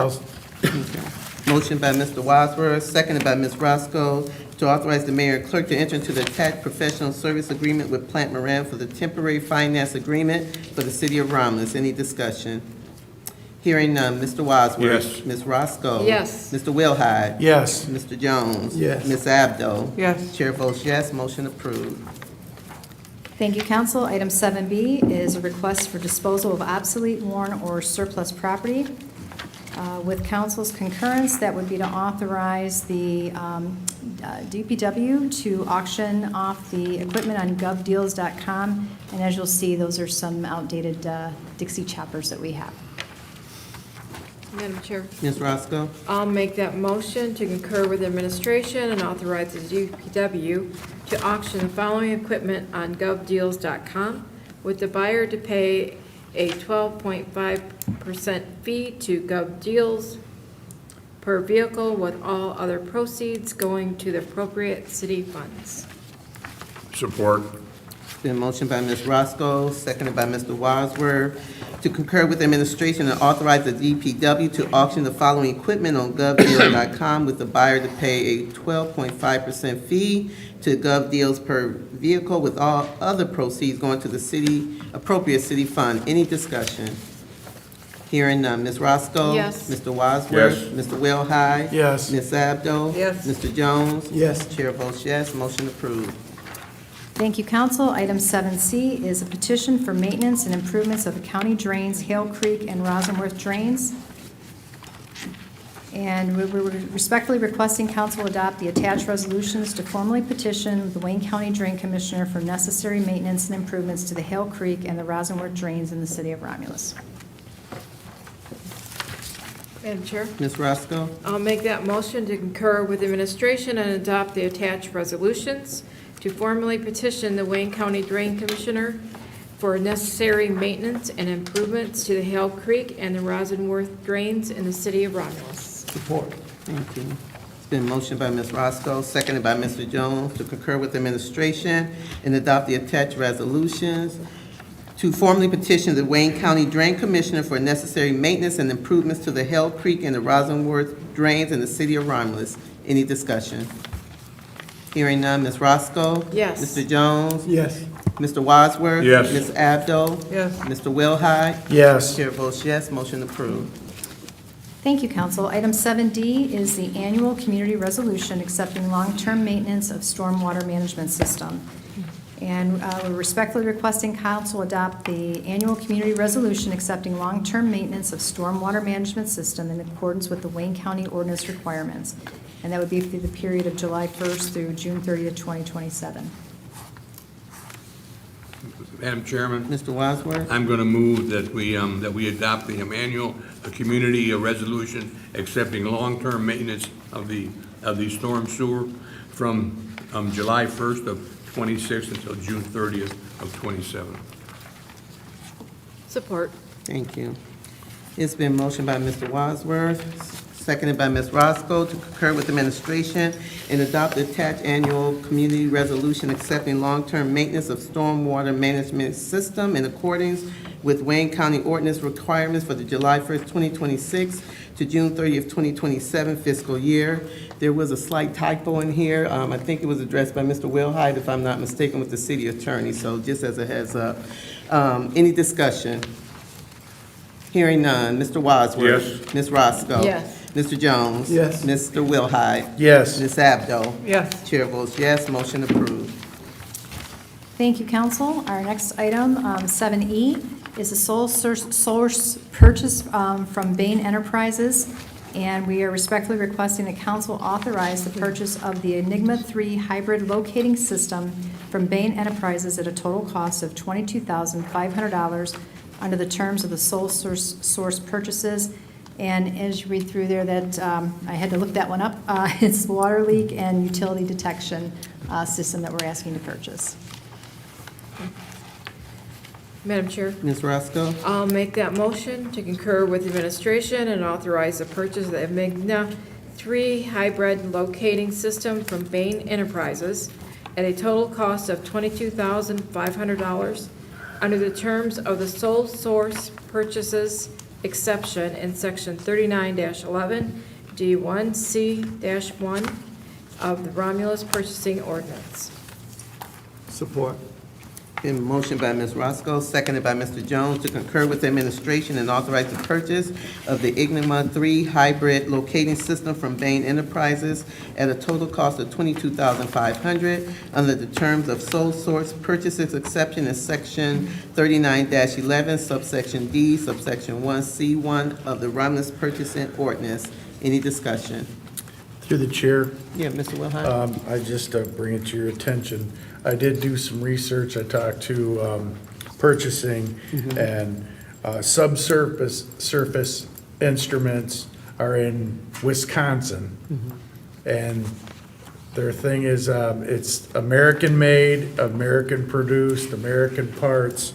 Motion by Mr. Wadsworth, seconded by Ms. Roscoe, to authorize the mayor and clerk to enter into the attached professional service agreement with Plant Moran for the temporary finance agreement for the city of Romulus. Any discussion? Hearing none. Mr. Wadsworth? Yes. Ms. Roscoe? Yes. Mr. Wilhide? Yes. Mr. Jones? Yes. Ms. Abdo? Yes. Chair votes yes, motion approved. Thank you, council. Item 7B is a request for disposal of obsolete, worn, or surplus property. With council's concurrence, that would be to authorize the DPW to auction off the equipment on govdeals.com. And as you'll see, those are some outdated Dixie choppers that we have. Madam Chair, Ms. Roscoe? I'll make that motion to concur with administration and authorize the DPW to auction the following equipment on govdeals.com with the buyer to pay a 12.5% fee to GovDeals per vehicle, with all other proceeds going to the appropriate city funds. Support. Been motioned by Ms. Roscoe, seconded by Mr. Wadsworth, to concur with administration and authorize the DPW to auction the following equipment on govdeals.com with the buyer to pay a 12.5% fee to GovDeals per vehicle, with all other proceeds going to the city, appropriate city fund. Any discussion? Hearing none. Ms. Roscoe? Yes. Mr. Wadsworth? Yes. Mr. Wilhide? Yes. Ms. Abdo? Yes. Mr. Jones? Yes. Chair votes yes, motion approved. Thank you, council. Item 7C is a petition for maintenance and improvements of county drains, Hale Creek and Rosenworth drains. And we're respectfully requesting council adopt the attached resolutions to formally petition the Wayne County Drain Commissioner for necessary maintenance and improvements to the Hale Creek and the Rosenworth drains in the city of Romulus. Madam Chair, Ms. Roscoe? I'll make that motion to concur with administration and adopt the attached resolutions to formally petition the Wayne County Drain Commissioner for necessary maintenance and improvements to the Hale Creek and the Rosenworth drains in the city of Romulus. Support. Thank you. It's been motioned by Ms. Roscoe, seconded by Mr. Jones, to concur with administration and adopt the attached resolutions to formally petition the Wayne County Drain Commissioner for necessary maintenance and improvements to the Hell Creek and the Rosenworth drains in the city of Romulus. Any discussion? Hearing none, Ms. Roscoe? Yes. Mr. Jones? Yes. Mr. Wadsworth? Yes. Ms. Abdo? Yes. Mr. Wilhite? Yes. Chair votes yes, motion approved. Thank you, council. Item 7D is the annual community resolution accepting long-term maintenance of stormwater management system. And we're respectfully requesting council adopt the annual community resolution accepting long-term maintenance of stormwater management system in accordance with the Wayne County ordinance requirements. And that would be through the period of July 1st through June 30th, 2027. Madam Chairman, Mr. Wadsworth? I'm going to move that we adopt the annual community resolution accepting long-term maintenance of the storm sewer from July 1st of 26 until June 30th of 27. Support. Thank you. It's been motioned by Mr. Wadsworth, seconded by Ms. Roscoe, to concur with administration and adopt the attached annual community resolution accepting long-term maintenance of stormwater management system in accordance with Wayne County ordinance requirements for the July 1st, 2026 to June 30th, 2027 fiscal year. There was a slight typo in here. I think it was addressed by Mr. Wilhite, if I'm not mistaken, with the city attorney, so just as a heads up. Any discussion? Hearing none. Mr. Wadsworth? Yes. Ms. Roscoe? Yes. Mr. Jones? Yes. Mr. Wilhite? Yes. Ms. Abdo? Yes. Chair votes yes, motion approved. Thank you, council. Our next item, 7E, is a sole source purchase from Bain Enterprises, and we are respectfully requesting that council authorize the purchase of the Enigma 3 hybrid locating system from Bain Enterprises at a total cost of $22,500 under the terms of the sole source purchases. And as you read through there, that I had to look that one up. It's water leak and utility detection system that we're asking to purchase. Madam Chair, Ms. Roscoe? I'll make that motion to concur with administration and authorize the purchase of the Enigma 3 hybrid locating system from Bain Enterprises at a total cost of $22,500 under the terms of the sole source purchases exception in section 39-11 D1C-1 of the Romulus purchasing ordinance. Support. Been motioned by Ms. Roscoe, seconded by Mr. Jones, to concur with the administration and authorize the purchase of the Enigma 3 hybrid locating system from Bain Enterprises at a total cost of $22,500 under the terms of sole source purchases exception in section 39-11 subsection D subsection 1C1 of the Romulus purchasing ordinance. Any discussion? Through the chair, Yeah, Mr. Wilhite? I just bring it to your attention. I did do some research. I talked to purchasing, and surface instruments are in Wisconsin. And their thing is, it's American-made, American-produced, American parts.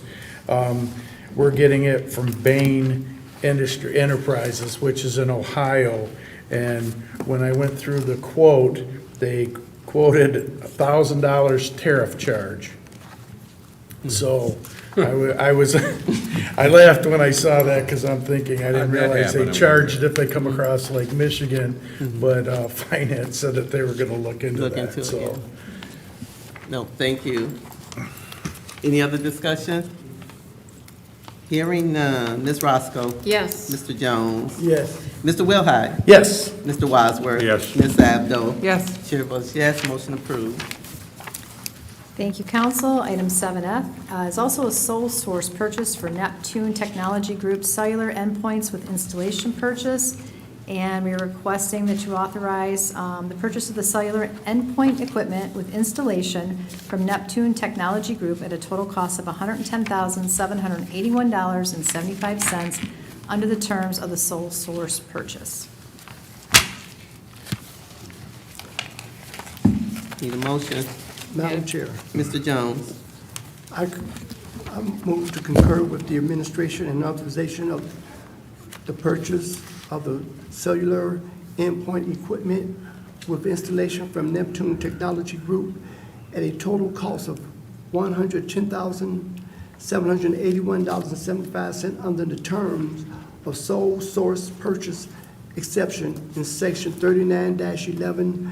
We're getting it from Bain Enterprises, which is in Ohio. And when I went through the quote, they quoted $1,000 tariff charge. So I was, I laughed when I saw that because I'm thinking, I didn't How'd that realize they happen? charged if they come across Lake Michigan, but finance said that they were gonna look into Look that, into it, so. yeah. No, thank you. Any other discussion? Hearing none. Ms. Roscoe? Yes. Mr. Jones? Yes. Mr. Wilhite? Yes. Mr. Wadsworth? Yes. Ms. Abdo? Yes. Chair votes yes, motion approved. Thank you, council. Item 7F is also a sole source purchase for Neptune Technology Group cellular endpoints with installation purchase. And we are requesting that you authorize the purchase of the cellular endpoint equipment with installation from Neptune Technology Group at a total cost of $110,781.75 under the terms of the sole source purchase. Need a motion? Madam Chair, Mr. Jones? I move to concur with the administration and authorization of the purchase of the cellular endpoint equipment with installation from Neptune Technology Group at a total cost of $110,781.75 under the terms of sole source purchase exception in section 39-11C1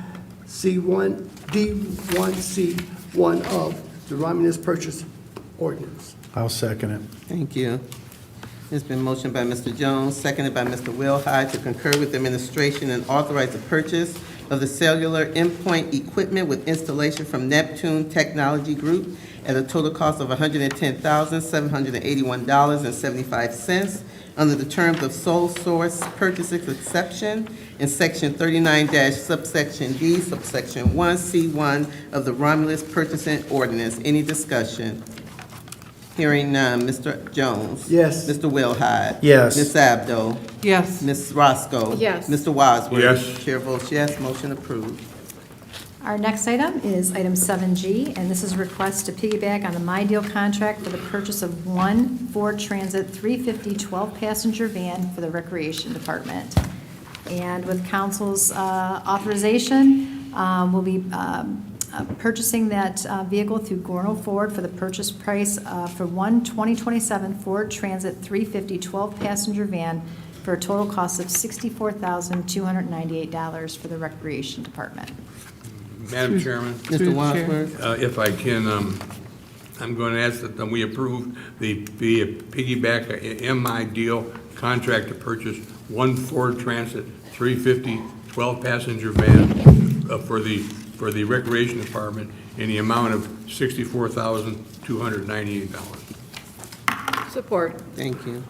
D1C1 of the Romulus Purchase Ordinance. I'll second it. Thank you. It's been motioned by Mr. Jones, seconded by Mr. Wilhide to concur with the administration and authorize the purchase of the cellular endpoint equipment with installation from Neptune Technology Group at a total cost of $110,781.75 under the terms of sole source purchases exception in section 39-subsection D, subsection 1C1 of the Romulus Purchasing Ordinance. Any discussion? Hearing none. Mr. Jones? Yes. Mr. Wilhide? Yes. Ms. Abdo? Yes. Ms. Roscoe? Yes. Mr. Wadsworth? Yes. Chair votes yes, motion approved. Our next item is item 7G, and this is a request to piggyback on the My Deal contract for the purchase of one Ford Transit 350 12-passenger van for the Recreation Department. And with council's authorization, we'll be purchasing that vehicle through Gorno Ford for the purchase price for one 2027 Ford Transit 350 12-passenger van for a total cost of $64,298 for the Recreation Department. Madam Chairman, Mr. Through the chair. Wadsworth? if I can, I'm going to ask that we approve the piggyback MI deal contract to purchase one Ford Transit 350 12-passenger van for the Recreation Department in the amount of $64,298. Support. Thank you.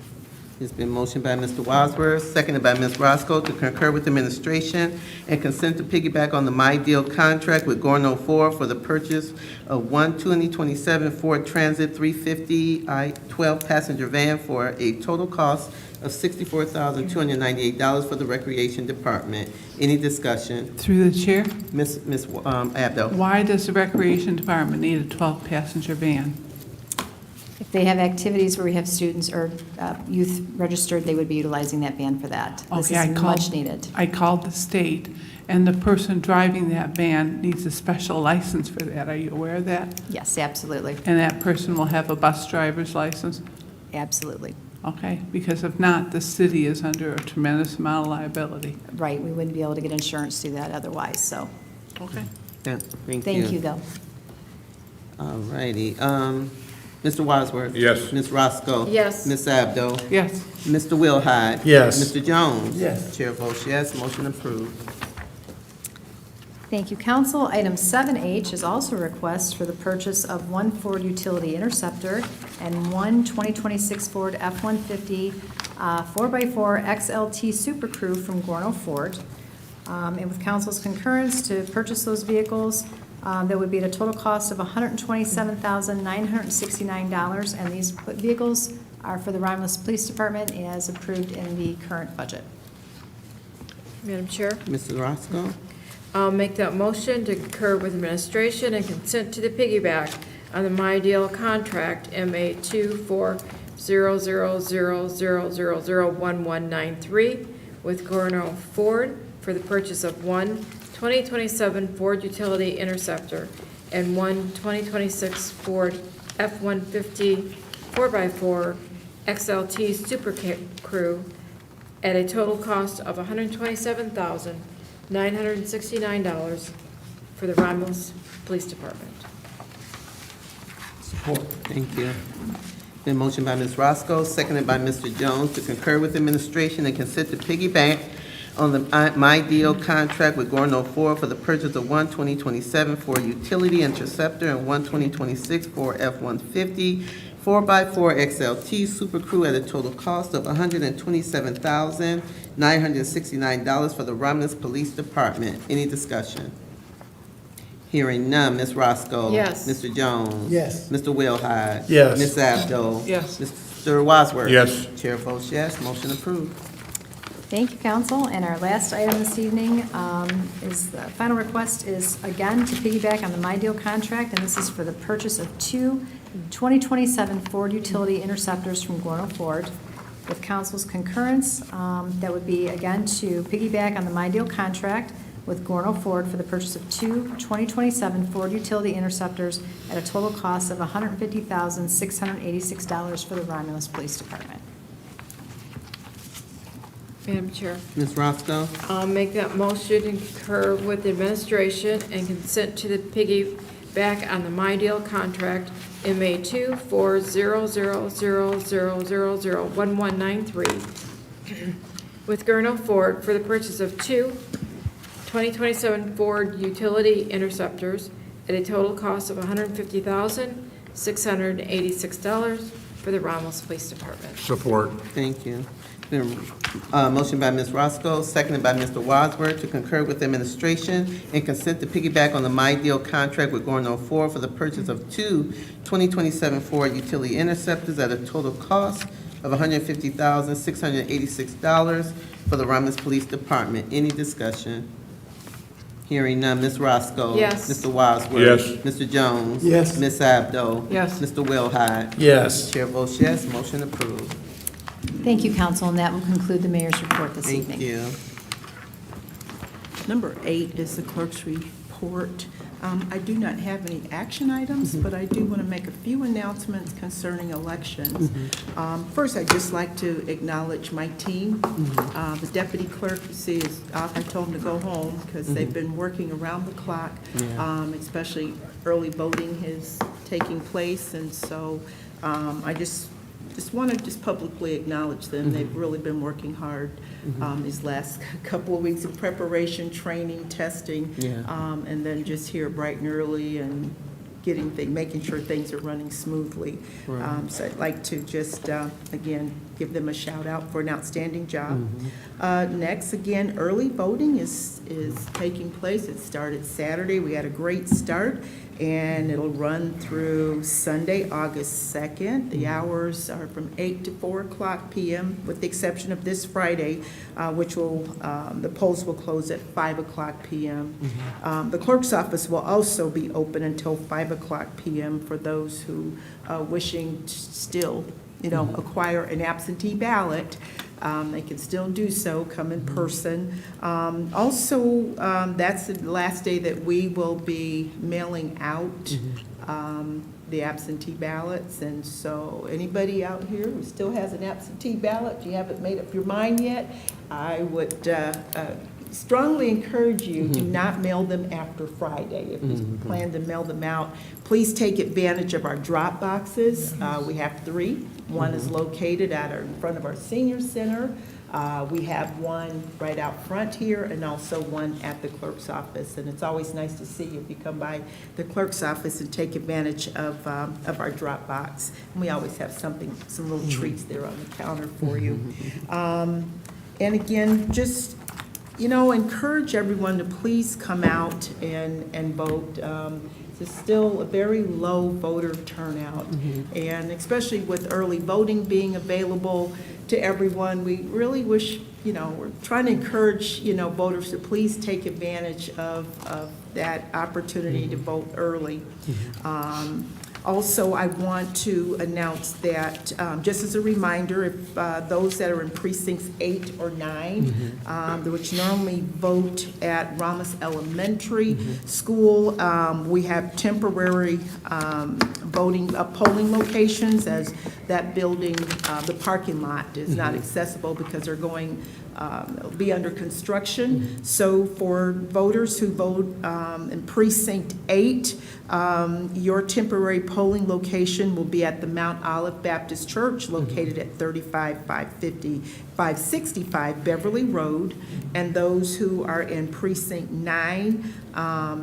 It's been motioned by Mr. Wadsworth, seconded by Ms. Roscoe to concur with administration and consent to piggyback on the My Deal contract with Gorno Ford for the purchase of one 2027 Ford Transit 350 12-passenger van for a total cost of $64,298 for the Recreation Department. Any discussion? Through the chair, Ms. Abdo? why does the Recreation Department need a 12-passenger van? If they have activities where we have students or youth registered, they would be utilizing that van for that. This Okay, is much needed. I called the state, and the person driving that van needs a special license for that. Are you aware of that? Yes, absolutely, And that person will have a bus driver's license? absolutely. Okay, because if not, the city is under a tremendous amount of liability. Right, we wouldn't be able to get insurance through that otherwise, so, Okay. Yeah, thank you, though. All righty. Mr. Wadsworth? Yes. Ms. Roscoe? Yes. Ms. Abdo? Yes. Mr. Wilhide? Yes. Mr. Jones? Yes. Chair votes yes, motion approved. Thank you, council. Item 7H is also a request for the purchase of one Ford Utility Interceptor and one 2026 Ford F-150 4x4 XLT Super Crew from Gorno Ford. And with council's concurrence to purchase those vehicles, that would be at a total cost of $127,969, and these vehicles are for the Romulus Police Department as approved in the current budget. Madam Chair, Mrs. Roscoe? I'll make that motion to concur with administration and consent to the piggyback on the My Deal contract MA 24000001193 with Gorno Ford for the purchase of one 2027 Ford Utility Interceptor and one 2026 Ford F-150 4x4 XLT Super Crew at a total cost of $127,969 for the Romulus Police Department. Support. Thank you. Been motioned by Ms. Roscoe, seconded by Mr. Jones to concur with administration and consent to piggyback on the My Deal contract with Gorno Ford for the purchase of one 2027 Ford Utility Interceptor and one 2026 Ford F-150 4x4 XLT Super Crew at a total cost of $127,969 for the Romulus Police Department. Any discussion? Hearing none. Ms. Roscoe? Yes. Mr. Jones? Yes. Mr. Wilhide? Yes. Ms. Abdo? Yes. Mr. Wadsworth? Yes. Chair votes yes, motion approved. Thank you, council. And our last item this evening is, the final request is, again, to piggyback on the My Deal contract, and this is for the purchase of two 2027 Ford Utility Interceptors from Gorno Ford. With council's concurrence, that would be, again, to piggyback on the My Deal contract with Gorno Ford for the purchase of two 2027 Ford Utility Interceptors at a total cost of $150,686 for the Romulus Police Department. Madam Chair, Ms. Roscoe? I'll make that motion and concur with the administration and consent to the piggyback on the My Deal contract MA 24000001193 with Gurnell Ford for the purchase of two 2027 Ford Utility Interceptors at a total cost of $150,686 for the Romulus Police Department. Support. Thank you. Been, motion by Ms. Roscoe, seconded by Mr. Wadsworth to concur with administration and consent to piggyback on the My Deal contract with Gorno Ford for the purchase of two 2027 Ford Utility Interceptors at a total cost of $150,686 for the Romulus Police Department. Any discussion? Hearing none. Ms. Roscoe? Yes. Mr. Wadsworth? Yes. Mr. Jones? Yes. Ms. Abdo? Yes. Mr. Wilhite? Yes. Chair votes yes, motion approved. Thank you, council, and that will conclude the mayor's report this Thank evening. you. Number 8 is the clerk's report. I do not have any action items, but I do want to make a few announcements concerning elections. First, I'd just like to acknowledge my team. The deputy clerk, you see, is off. I told them to go home because they've been working around the clock, especially early voting is taking place, and so I just want to publicly acknowledge them. They've really been working hard these last couple of weeks of preparation, training, testing, and then just here bright and early and making sure things are running smoothly. So I'd like to just, again, give them a shout out for an outstanding job. Next, again, early voting is taking place. It started Saturday. We had a great start, and it'll run through Sunday, August 2nd. The hours are from 8 to 4 o'clock p.m., with the exception of this Friday, which will, the polls will close at 5 o'clock p.m. The clerk's office will also be open until 5 o'clock p.m. for those who are wishing to still, acquire an absentee ballot. They can still do so, come in person. Also, that's the last day that we will be mailing out the absentee ballots. And so anybody out here who still has an absentee ballot, you haven't made up your mind yet, I would strongly encourage you to not mail them after Friday. If you plan to mail them out, please take advantage of our drop boxes. We have 3. One is located in front of our senior center. We have one right out front here, and also one at the clerk's office. And it's always nice to see you if you come by the clerk's office and take advantage of our drop box. And we always have some little treats there on the counter for you. And again, just encourage everyone to please come out and vote. It's still a very low voter turnout, and especially with early voting being available to everyone, we really wish, we're trying to encourage, voters to please take advantage of that opportunity to vote early. Also, I want to announce that, just as a reminder, if those that are in precincts 8 or 9, which normally vote at Romulus Elementary School, we have temporary polling locations, as that building, the parking lot is not accessible because they're going, it'll be under construction. So for voters who vote in precinct 8, your temporary polling location will be at the Mount Olive Baptist Church, located at 565 Beverly Road. And those who are in precinct 9,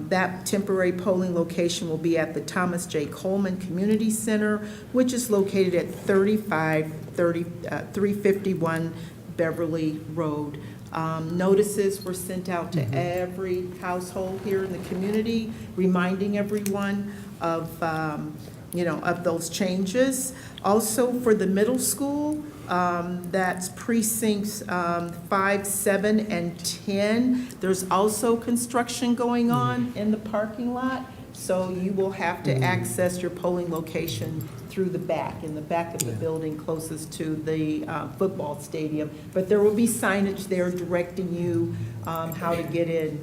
that temporary polling location will be at the Thomas J. Coleman Community Center, which is located at 351 Beverly Road. Notices were sent out to every household here in the community, reminding everyone of, of those changes. Also, for the middle school, that's precincts 5, 7, and 10. There's also construction going on in the parking lot. So you will have to access your polling location through the back, in the back of the building closest to the football stadium. But there will be signage there directing you how to get in,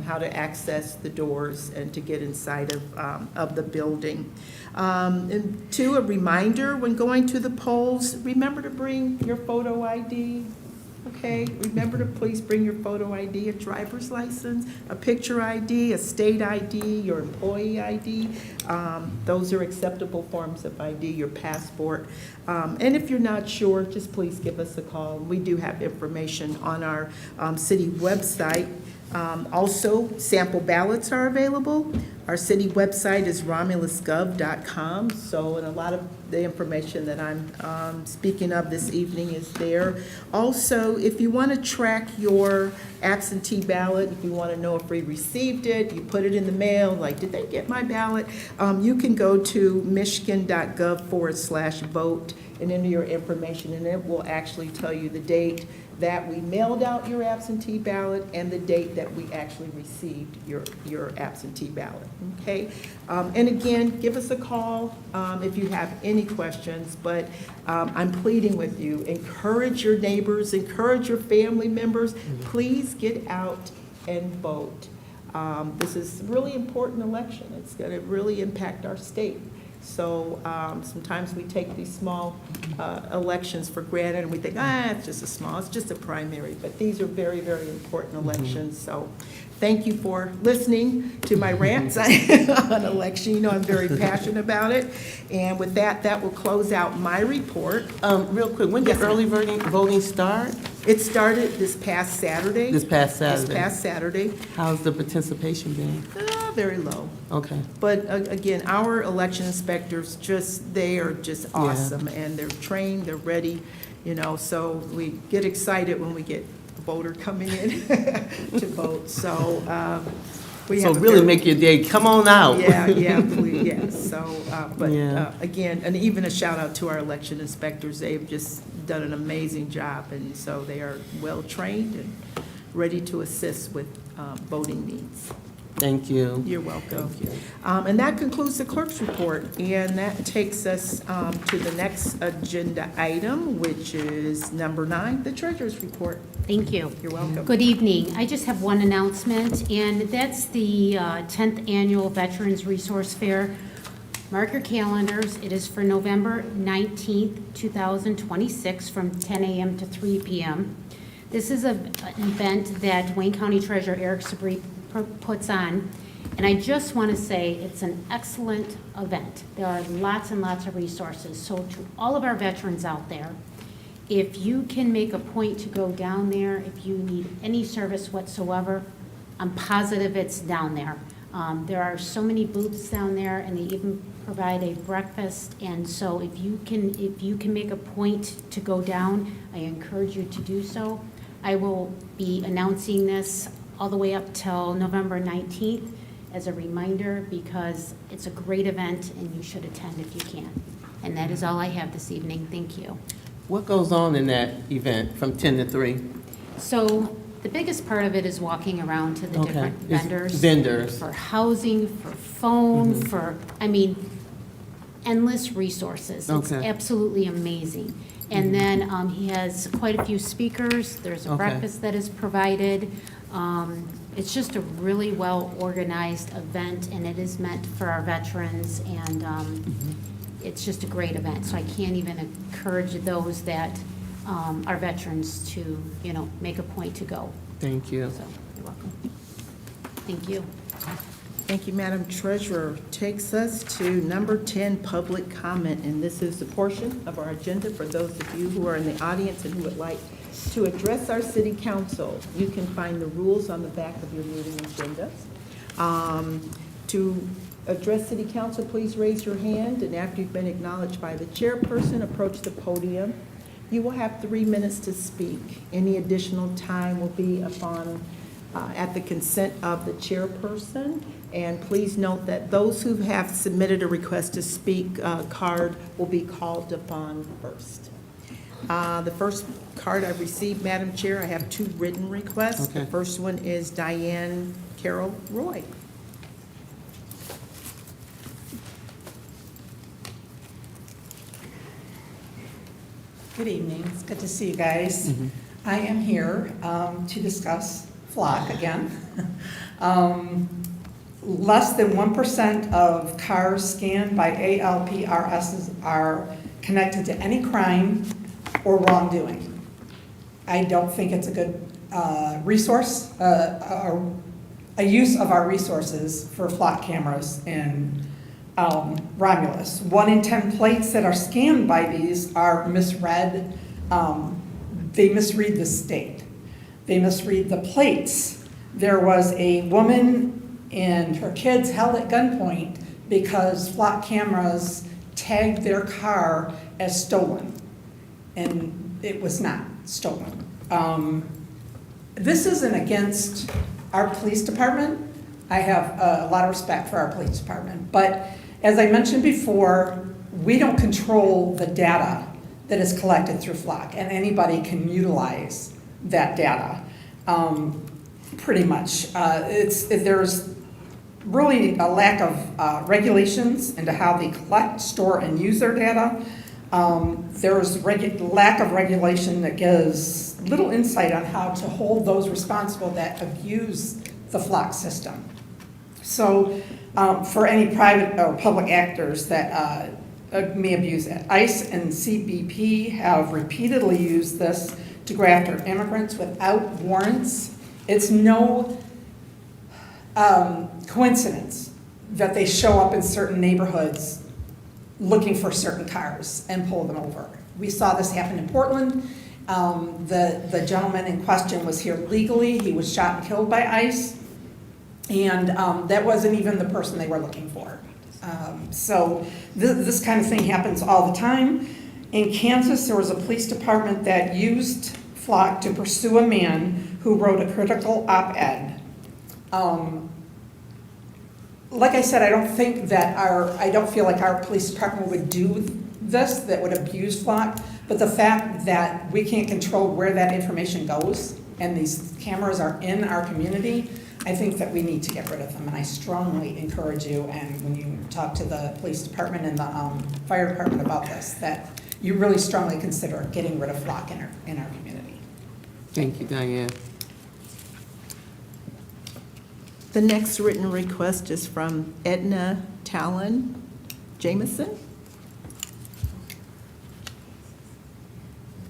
how to access the doors and to get inside of the building. And two, a reminder, when going to the polls, remember to bring your photo ID. Okay, remember to please bring your photo ID, a driver's license, a picture ID, a state ID, your employee ID. Those are acceptable forms of ID, your passport. And if you're not sure, just please give us a call. We do have information on our city website. Also, sample ballots are available. Our city website is romulusgov.com, so, and a lot of the information that I'm speaking of this evening is there. Also, if you want to track your absentee ballot, if you want to know if we received it, you put it in the mail, like, did they get my ballot? You can go to michigan.gov/vote and enter your information, and it will actually tell you the date that we mailed out your absentee ballot and the date that we actually received your absentee ballot, okay? And again, give us a call if you have any questions, but I'm pleading with you, encourage your neighbors, encourage your family members, please get out and vote. This is a really important election. It's gonna really impact our state. So sometimes we take these small elections for granted and we think, it's just a primary. But these are very, very important elections. So thank you for listening to my rants on election. You know I'm very passionate about it. And with that, that will close out my report. Real quick, when did early voting start? It started this past Saturday. This past Saturday? This past Saturday. How's the participation been? Very low. Okay. But again, our election inspectors they are just awesome, and they're trained, they're ready, so we get excited when we get a voter coming in to vote, so we have. So really make your day, come on out. Yeah, please, yes, so, again, and even a shout out to our election inspectors, they've just done an amazing job, and so they are well-trained and ready to assist with voting needs. Thank you. You're welcome. And that concludes the clerk's report, and that takes us to the next agenda item, which is number 9, the treasurer's report. Thank you. You're welcome. Good evening. I just have one announcement, and that's the 10th Annual Veterans Resource Fair. Mark your calendars. It is for November 19th, 2026, from 10 a.m. to 3 p.m. This is an event that Wayne County Treasurer Eric Sabri puts on, and I just want to say it's an excellent event. There are lots and lots of resources. So to all of our veterans out there, if you can make a point to go down there, if you need any service whatsoever, I'm positive it's down there. There are so many booths down there, and they even provide a breakfast. And so if you can make a point to go down, I encourage you to do so. I will be announcing this all the way up till November 19th as a reminder, because it's a great event and you should attend if you can. And that is all I have this evening. Thank you. What goes on in that event from 10 to 3? So the biggest part of it is walking around to the different vendors. Vendors. For housing, for phone, endless resources. It's absolutely amazing. And then he has quite a few speakers. There's a breakfast that is provided. It's just a really well-organized event, and it is meant for our veterans, and it's just a great event. So I can't even encourage those that are veterans to, make a point to go. Thank you. So, you're welcome. Thank you. Thank you, Madam Treasurer. Takes us to number 10, public comment, and this is the portion of our agenda for those of you who are in the audience and who would like to address our city council. You can find the rules on the back of your meeting agenda. To address city council, please raise your hand, and after you've been acknowledged by the chairperson, approach the podium. You will have 3 minutes to speak. Any additional time will be upon at the consent of the chairperson. And please note that those who have submitted a request to speak card will be called upon first. The first card I received, Madam Chair, I have 2 written requests. The first one is Diane Carol Roy. Good evening. It's good to see you guys. I am here to discuss flock again. Less than 1% of cars scanned by ALPRS are connected to any crime or wrongdoing. I don't think it's a good resource, a use of our resources for flock cameras in Romulus. 1 in 10 plates that are scanned by these are misread. They misread the state. They misread the plates. There was a woman and her kids held at gunpoint because flock cameras tagged their car as stolen, and it was not stolen. This isn't against our police department. I have a lot of respect for our police department, but as I mentioned before, we don't control the data that is collected through flock, and anybody can utilize that data, pretty much. There's really a lack of regulations into how they collect, store, and use their data. There's lack of regulation that gives little insight on how to hold those responsible that abuse the flock system. So for any private or public actors that may abuse it, ICE and CBP have repeatedly used this to go after immigrants without warrants. It's no coincidence that they show up in certain neighborhoods looking for certain cars and pull them over. We saw this happen in Portland. The gentleman in question was here legally. He was shot and killed by ICE, and that wasn't even the person they were looking for. So this kind of thing happens all the time. In Kansas, there was a police department that used flock to pursue a man who wrote a critical op-ed. Like I said, I don't feel like our police department would do this, that would abuse flock, but the fact that we can't control where that information goes and these cameras are in our community, I think that we need to get rid of them, and I strongly encourage you, and when you talk to the police department and the fire department about this, that you really strongly consider getting rid of flock in our community. Thank you, Diane. The next written request is from Edna Talon Jameson.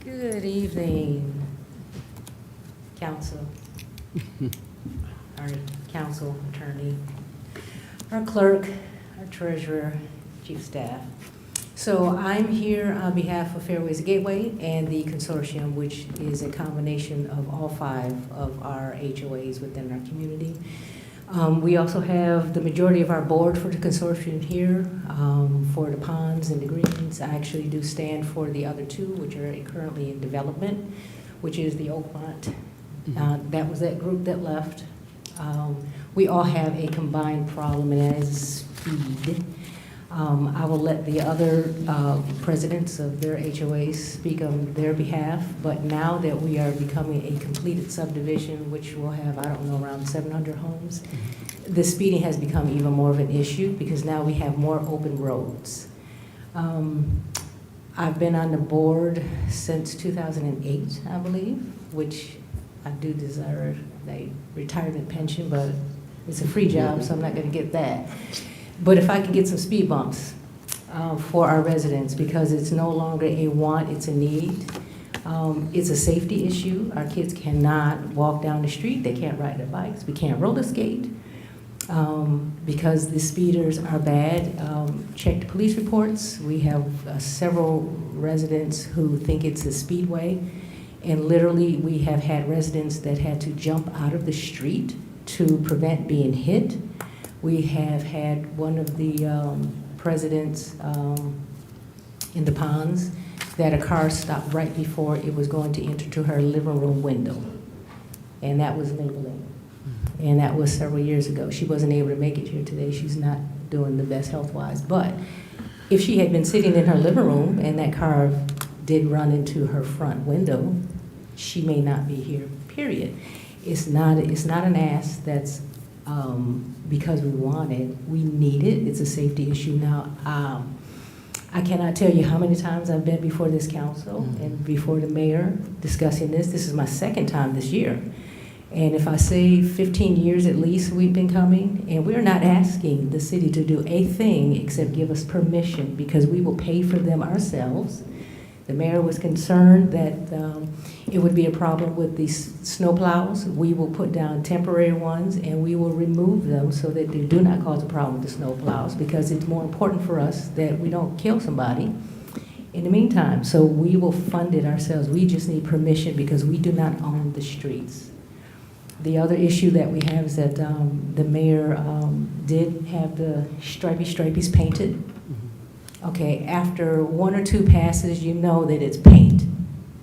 Good evening, council, our council attorney, our clerk, our treasurer, chief staff. So I'm here on behalf of Fairways Gateway and the consortium, which is a combination of all 5 of our HOAs within our community. We also have the majority of our board for the consortium here. For the ponds and the greens, I actually do stand for the other 2, which are currently in development, which is the Oakmont. That was that group that left. We all have a combined problem, and that is speed. I will let the other presidents of their HOAs speak on their behalf, but now that we are becoming a completed subdivision, which will have, I don't know, around 700 homes, the speeding has become even more of an issue because now we have more open roads. I've been on the board since 2008, I believe, which I do deserve a retirement pension, but it's a free job, so I'm not going to get that. But if I could get some speed bumps for our residents, because it's no longer a want, it's a need. It's a safety issue. Our kids cannot walk down the street. They can't ride their bikes. We can't roller skate because the speeders are bad. Check the police reports. We have several residents who think it's a speedway. And literally, we have had residents that had to jump out of the street to prevent being hit. We have had one of the presidents in the ponds that a car stopped right before it was going to enter to her living room window. And that was labeling. And that was several years ago. She wasn't able to make it here today. She's not doing the best health-wise. But if she had been sitting in her living room and that car did run into her front window, she may not be here, period. It's not an ask that's because we want it. We need it. It's a safety issue now. I cannot tell you how many times I've been before this council and before the mayor discussing this. This is my second time this year. And if I say 15 years at least we've been coming, and we're not asking the city to do a thing except give us permission, because we will pay for them ourselves. The mayor was concerned that it would be a problem with these snowplows. We will put down temporary ones and we will remove them so that they do not cause a problem with the snowplows, because it's more important for us that we don't kill somebody in the meantime. So we will fund it ourselves. We just need permission because we do not own the streets. The other issue that we have is that the mayor did have the stripies painted. Okay, after one or two passes, you know that it's paint.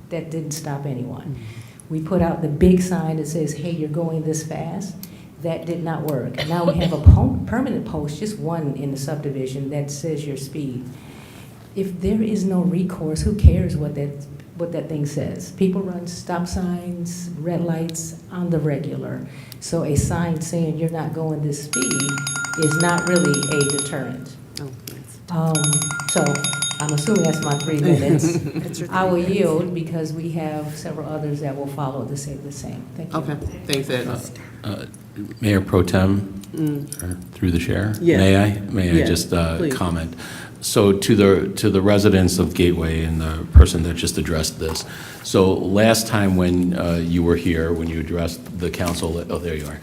That didn't stop anyone. We put out the big sign that says, hey, you're going this fast. That did not work. Now we have a permanent post, just one in the subdivision, that says your speed. If there is no recourse, who cares what that thing says? People run stop signs, red lights on the regular. So a sign saying you're not going this speed is not really a deterrent. So I'm assuming that's my 3 minutes. I will yield because we have several others that will follow to say the same. Thank you. Okay, thanks, Ed. Mayor Pro Tem, through the chair? Yes. May I Yes, just please. comment? So to the residents of Gateway and the person that just addressed this, so last time when you were here, when you addressed the council, oh, there you are,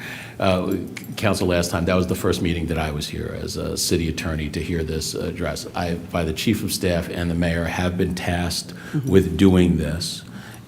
council last time, that was the first meeting that I was here as a city attorney to hear this address. By the chief of staff and the mayor have been tasked with doing this,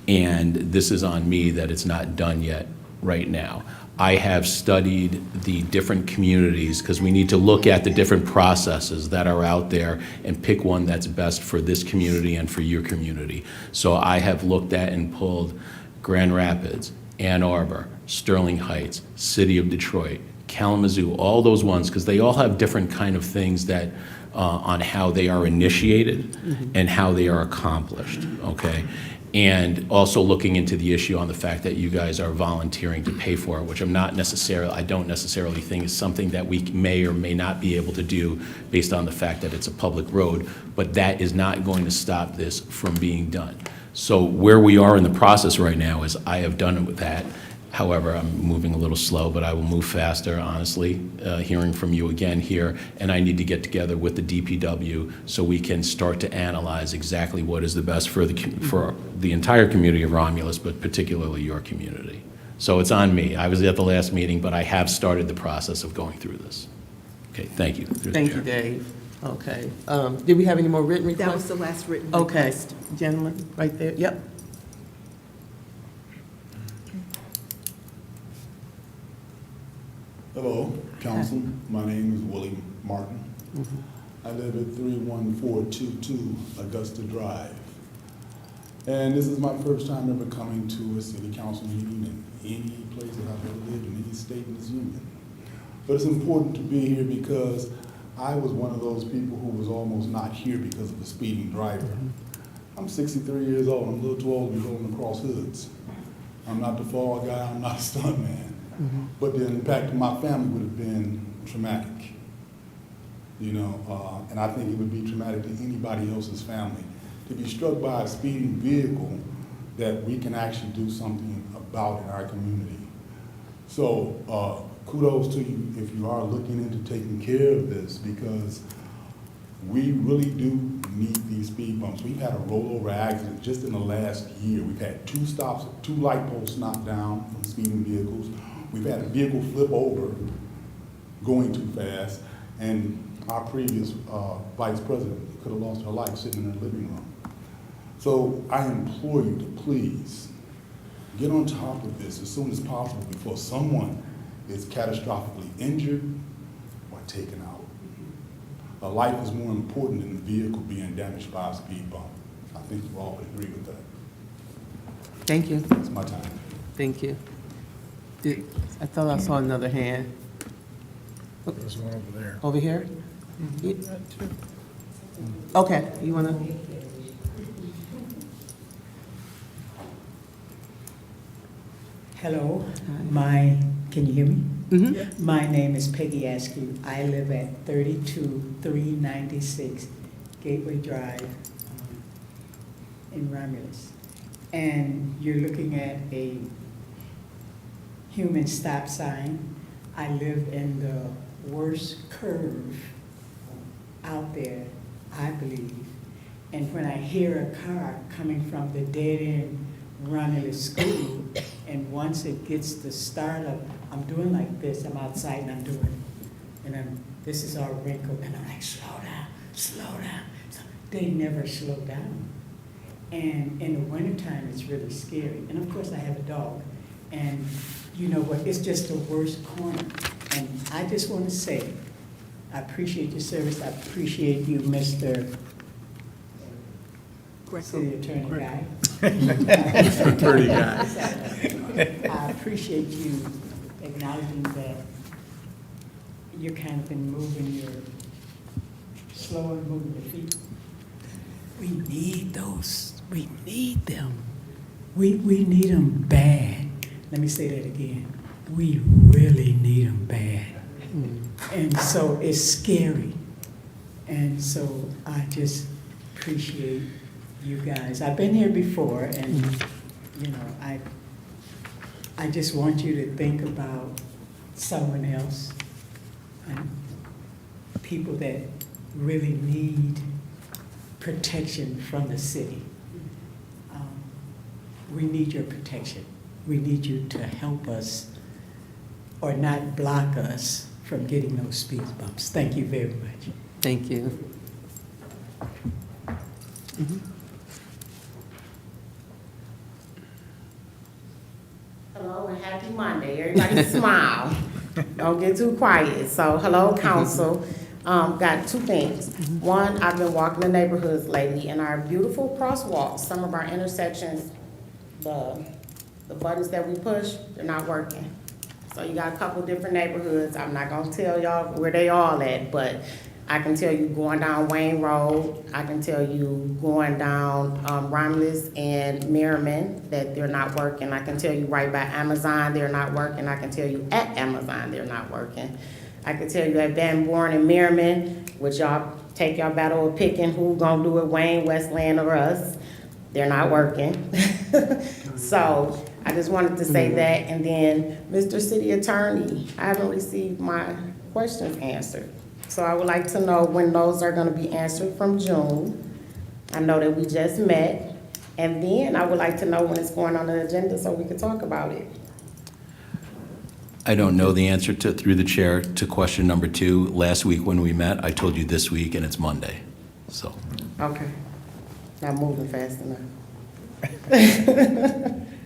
and this is on me that it's not done yet right now. I have studied the different communities because we need to look at the different processes that are out there and pick one that's best for this community and for your community. So I have looked at and pulled Grand Rapids, Ann Arbor, Sterling Heights, City of Detroit, Kalamazoo, all those ones, because they all have different kind of things that on how they are initiated and how they are accomplished, okay? And also looking into the issue on the fact that you guys are volunteering to pay for it, which I don't necessarily think is something that we may or may not be able to do based on the fact that it's a public road, but that is not going to stop this from being done. So where we are in the process right now is I have done it with that. However, I'm moving a little slow, but I will move faster, honestly, hearing from you again here. And I need to get together with the DPW so we can start to analyze exactly what is the best for the entire community of Romulus, but particularly your community. So it's on me. I was at the last meeting, but I have started the process of going through this. Okay, thank you. Thank you, Dave. Okay. Did we have any more written requests? That was the last written Okay, request. gentlemen, right there. Yep. Hello, Council. My name is Willie Martin. I live at 31422 Augusta Drive. And this is my first time ever coming to a city council meeting in any place that I've ever lived in any state in this union. But it's important to be here because I was one of those people who was almost not here because of a speeding driver. I'm 63 years old. I'm a little too old to be rolling across hoods. I'm not the fall guy. I'm not a stunt man. But the impact to my family would have been traumatic, you know, and I think it would be traumatic to anybody else's family to be struck by a speeding vehicle that we can actually do something about in our community. So kudos to you if you are looking into taking care of this, because we really do need these speed bumps. We've had a rollover accident just in the last year. We've had 2 stops, 2 light posts knocked down from speeding vehicles. We've had a vehicle flip over going too fast, and our previous vice president could have lost her life sitting in her living room. So I implore you to please get on top of this as soon as possible before someone is catastrophically injured or taken out. A life is more important than the vehicle being damaged by a speed bump. I think you all would agree with that. Thank you. It's my time. Thank you. I thought I saw another hand. There's one over there. Over here? Okay, you wanna? Hello, can you hear me? My name is Peggy Askew. I live at 32396 Gateway Drive in Romulus. And you're looking at a human stop sign. I live in the worst curve out there, I believe. And when I hear a car coming from the dead-end Romulus school, and once it gets the startup, I'm doing like this, I'm outside and I'm doing, and this is all wrinkled, and I'm like, slow down, slow down. So they never slow down. And in the wintertime, it's really scary. And of course, I have a dog. And you know what, it's just the worst corner. And I just want to say, I appreciate your service. I appreciate you, Mr. City Attorney Guy. Attorney Guy. I appreciate you acknowledging that you're kind of been moving your, slower moving your feet. We need those. We need them. We need them bad. Let me say that again. We really need them bad. And so it's scary. And so I just appreciate you guys. I've been here before, and you know, I just want you to think about someone else and people that really need protection from the city. We need your protection. We need you to help us or not block us from getting those speed bumps. Thank you very much. Thank you. Hello and happy Monday. Everybody smile. Don't get too quiet. So, hello, council. Got two things. One, I've been walking the neighborhoods lately, and our beautiful crosswalks, some of our intersections, the buttons that we push, they're not working. So you got a couple different neighborhoods. I'm not gonna tell y'all where they all at, but I can tell you going down Wayne Road, I can tell you going down Romulus and Merriman that they're not working. I can tell you right by Amazon, they're not working. I can tell you at Amazon, they're not working. I can tell you at Van Born and Merriman, which y'all take y'all battle of picking who gonna do it, Wayne, Westland, or us. They're not working. So I just wanted to say that. And then, Mr. City Attorney, I haven't received my questions answered. So I would like to know when those are gonna be answered from June. I know that we just met. And then I would like to know when it's going on the agenda so we can talk about it. I don't know the answer to, through the chair, to question number 2. Last week when we met, I told you this week, and it's Monday, so. Okay. Not moving fast enough.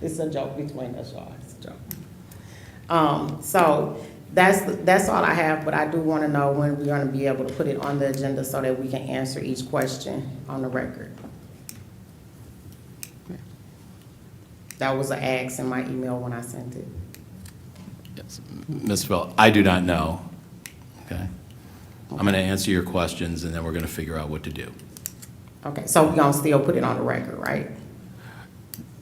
It's a joke between us, y'all. It's a joke. So that's all I have, but I do want to know when we're going to be able to put it on the agenda so that we can answer each question on the record. That was an ask in my email when I sent it. Yes, Ms. Bell, I do not know, okay? I'm going to answer your questions, and then we're going to figure out what to do. Okay, so we're going to still put it on the record, right?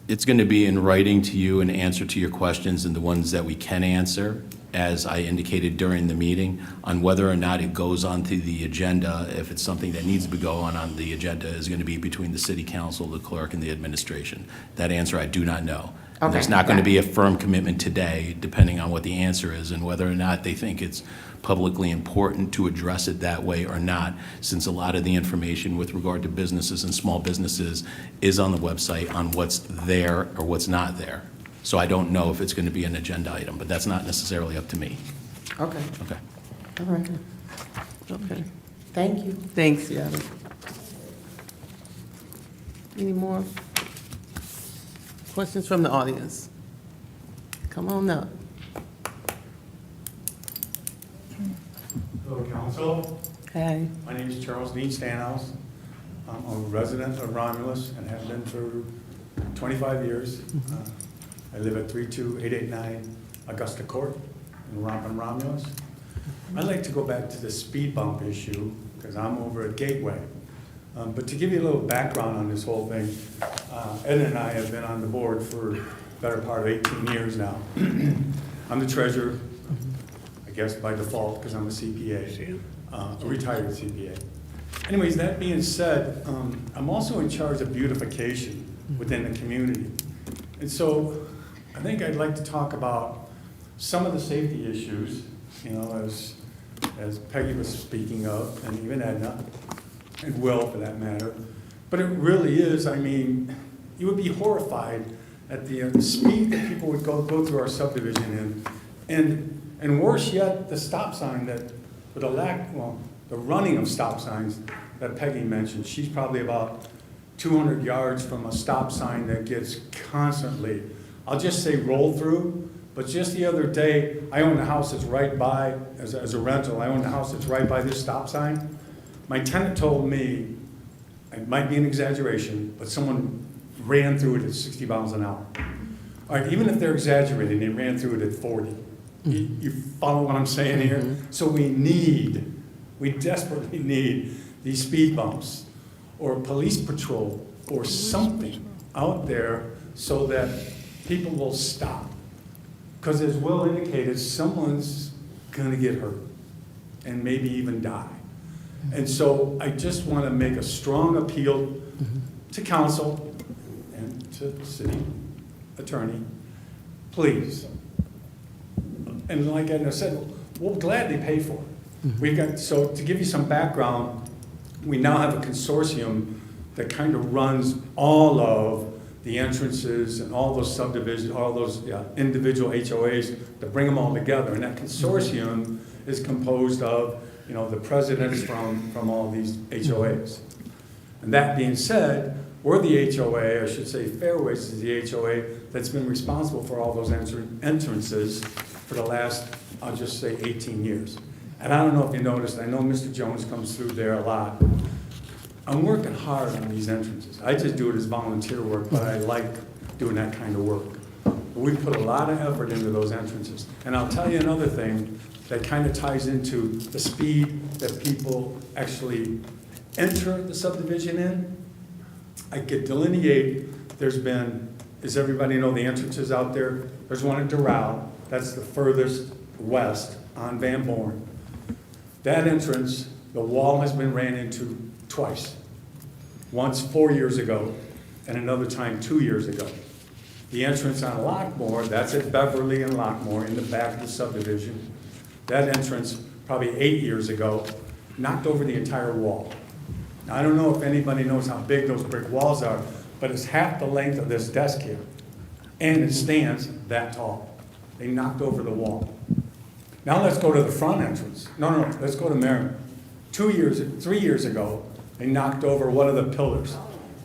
It's going to be in writing to you an answer to your questions, and the ones that we can answer, as I indicated during the meeting, on whether or not it goes onto the agenda. If it's something that needs to go on the agenda, is going to be between the city council, the clerk, and the administration. That answer I do not know. Okay, There's not going to be a firm commitment today, depending on what the answer is and whether or not they think it's publicly important to address it that way or not, since a lot of the information with regard to businesses and small businesses is on the website on what's there or what's not there. So I don't know if it's going to be an agenda item, but that's not necessarily up to me. Okay. Okay. All right. Okay. Thank you. Thanks, Yada. Any more questions from the audience? Come on up. Hello, council. Hi. My name is Charles Dean Stanhouse. I'm a resident of Romulus and have been for 25 years. I live at 32889 Augusta Court in Romulus. I'd like to go back to the speed bump issue because I'm over at Gateway. But to give you a little background on this whole thing, Ed and I have been on the board for the better part of 18 years now. I'm the treasurer, I guess by default because I'm a CPA, a retired CPA. anyways, that being said, I'm also in charge of beautification within the community. And so I think I'd like to talk about some of the safety issues, you know, as Peggy was speaking of, and even Edna, and Will for that matter. But it really is, I mean, you would be horrified at the speed that people would go through our subdivision in. And worse yet, the stop sign that, with the running of stop signs that Peggy mentioned. She's probably about 200 yards from a stop sign that gets constantly, I'll just say roll through, but just the other day, I own a house that's right by, as a rental, I own a house that's right by this stop sign. My tenant told me, it might be an exaggeration, but someone ran through it at 60 miles an hour. All right, even if they're exaggerating, they ran through it at 40. You follow what I'm saying here? So we desperately need these speed bumps or police patrol or something out there so that people will stop. Because as Will indicated, someone's gonna get hurt and maybe even die. And so I just want to make a strong appeal to council and to city attorney, please. And like Edna said, we'll gladly pay for it. We've got, so to give you some background, we now have a consortium that kind of runs all of the entrances and all those subdivisions, all those individual HOAs to bring them all together. And that consortium is composed of, you know, the presidents from all these HOAs. And that being said, we're the HOA, I should say Fairways is the HOA that's been responsible for all those entrances for the last, I'll just say 18 years. And I don't know if you noticed, I know Mr. Jones comes through there a lot. I'm working hard on these entrances. I just do it as volunteer work, but I like doing that kind of work. But we put a lot of effort into those entrances. And I'll tell you another thing that kind of ties into the speed that people actually enter the subdivision in. I could delineate, there's been, does everybody know the entrances out there? There's one in Doral, that's the furthest west on Van Born. That entrance, the wall has been ran into twice. Once 4 years ago, and another time 2 years ago. The entrance on Lockmore, that's at Beverly and Lockmore in the back of the subdivision. That entrance, probably 8 years ago, knocked over the entire wall. Now, I don't know if anybody knows how big those brick walls are, but it's half the length of this desk here. And it stands that tall. They knocked over the wall. Now let's go to the front entrance. No, let's go to Merriman. 3 years ago, they knocked over one of the pillars.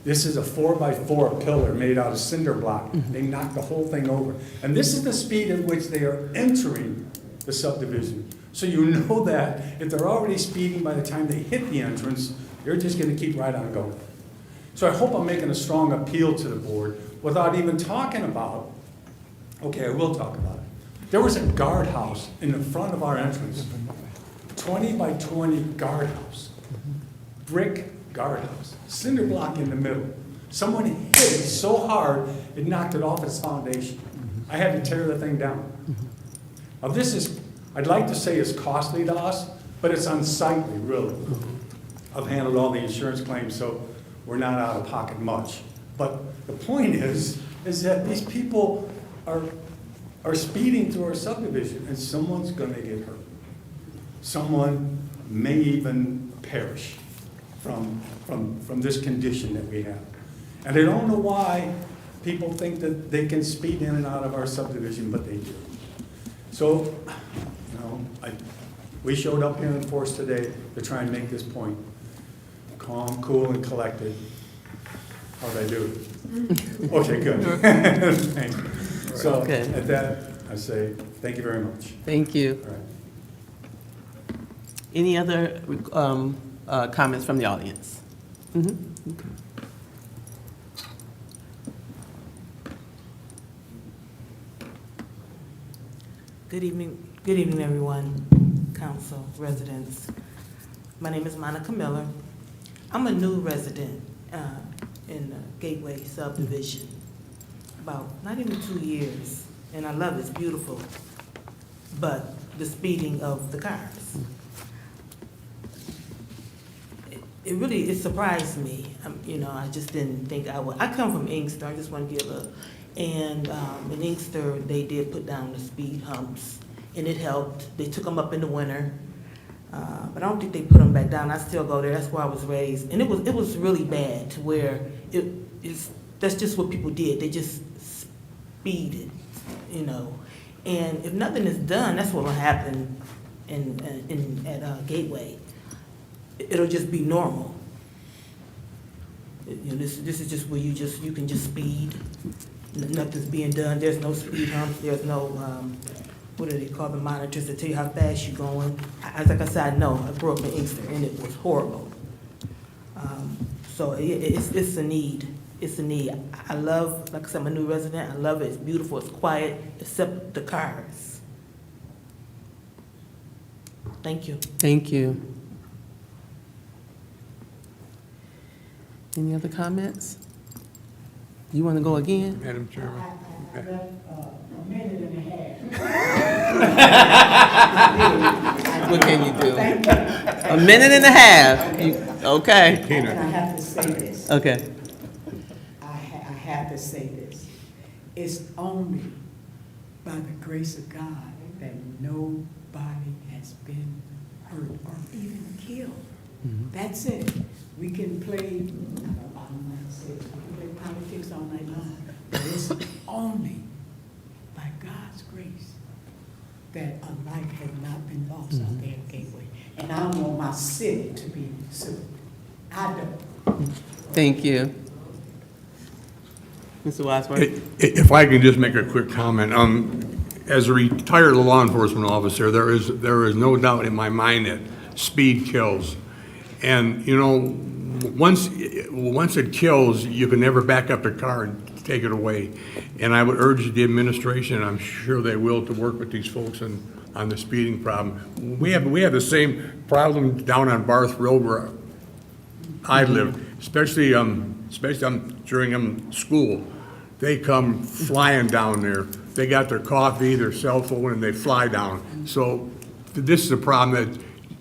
This is a 4x4 pillar made out of cinder block. They knocked the whole thing over. And this is the speed at which they are entering the subdivision. So you know that if they're already speeding by the time they hit the entrance, they're just gonna keep right on going. So I hope I'm making a strong appeal to the board without even talking about, okay, I will talk about it. There was a guardhouse in the front of our entrance, 20 by 20 guardhouse, brick guardhouse, cinder block in the middle. Someone hit it so hard, it knocked it off its foundation. I had to tear the thing down. Now this is, I'd like to say it's costly to us, but it's unsightly, really. I've handled all the insurance claims, so we're not out of pocket much. But the point is that these people are speeding through our subdivision, and someone's gonna get hurt. Someone may even perish from this condition that we have. And I don't know why people think that they can speed in and out of our subdivision, but they do. So, you know, we showed up here in force today to try and make this point. Calm, cool, and collected. How'd I do? Okay, good. Thank you. So Okay. at that, I say, thank you very much. Thank you. All right. Any other comments from the audience? Okay. Good evening, everyone, council, residents. My name is Monica Miller. I'm a new resident in the Gateway subdivision, about not even 2 years, and I love it, it's beautiful, but the speeding of the cars. it surprised me. You know, I just didn't think I would. I come from Inkster, I just want to give in Inkster, they did put down the speed humps, and it helped. They took them up in the winter, but I don't think they put them back down. I still go there, that's where I was raised. And it was really bad to where that's just what people did. They just speeded, you know. And if nothing is done, that's what will happen at Gateway. It'll just be normal. You know, this is just where you can just speed. Nothing's being done. There's no speed humps. There's no what do they call the monitors that tell you how fast you're going. Like I said, I know. I grew up in Inkster and it was horrible. So it's a need. It's a need. I love, like I said, I'm a new resident. I love it. It's beautiful. It's quiet, except the cars. Thank you. Thank you. Any other comments? You want to go again? Madam Chairman. A minute and a half. What can you do? A minute and a half. Okay. And I have to say this. Okay. I have to say this. It's only by the grace of God that nobody has been hurt or even killed. That's it. We can play, I don't like to say, we can play politics all night long, but it's only by God's grace that a life has not been lost out there at Gateway. And I want my city to be sued. I don't. Thank you. Mr. Wadsworth? If I can just make a quick comment, as a retired law enforcement officer, there is no doubt in my mind that speed kills. And, you know, once it kills, you can never back up the car and take it away. And I would urge the administration, and I'm sure they will, to work with these folks on the speeding problem. We have the same problem down on Barth Road where I live, especially during school. They come flying down there. They got their coffee, their cell phone, and they fly down. So this is a problem that's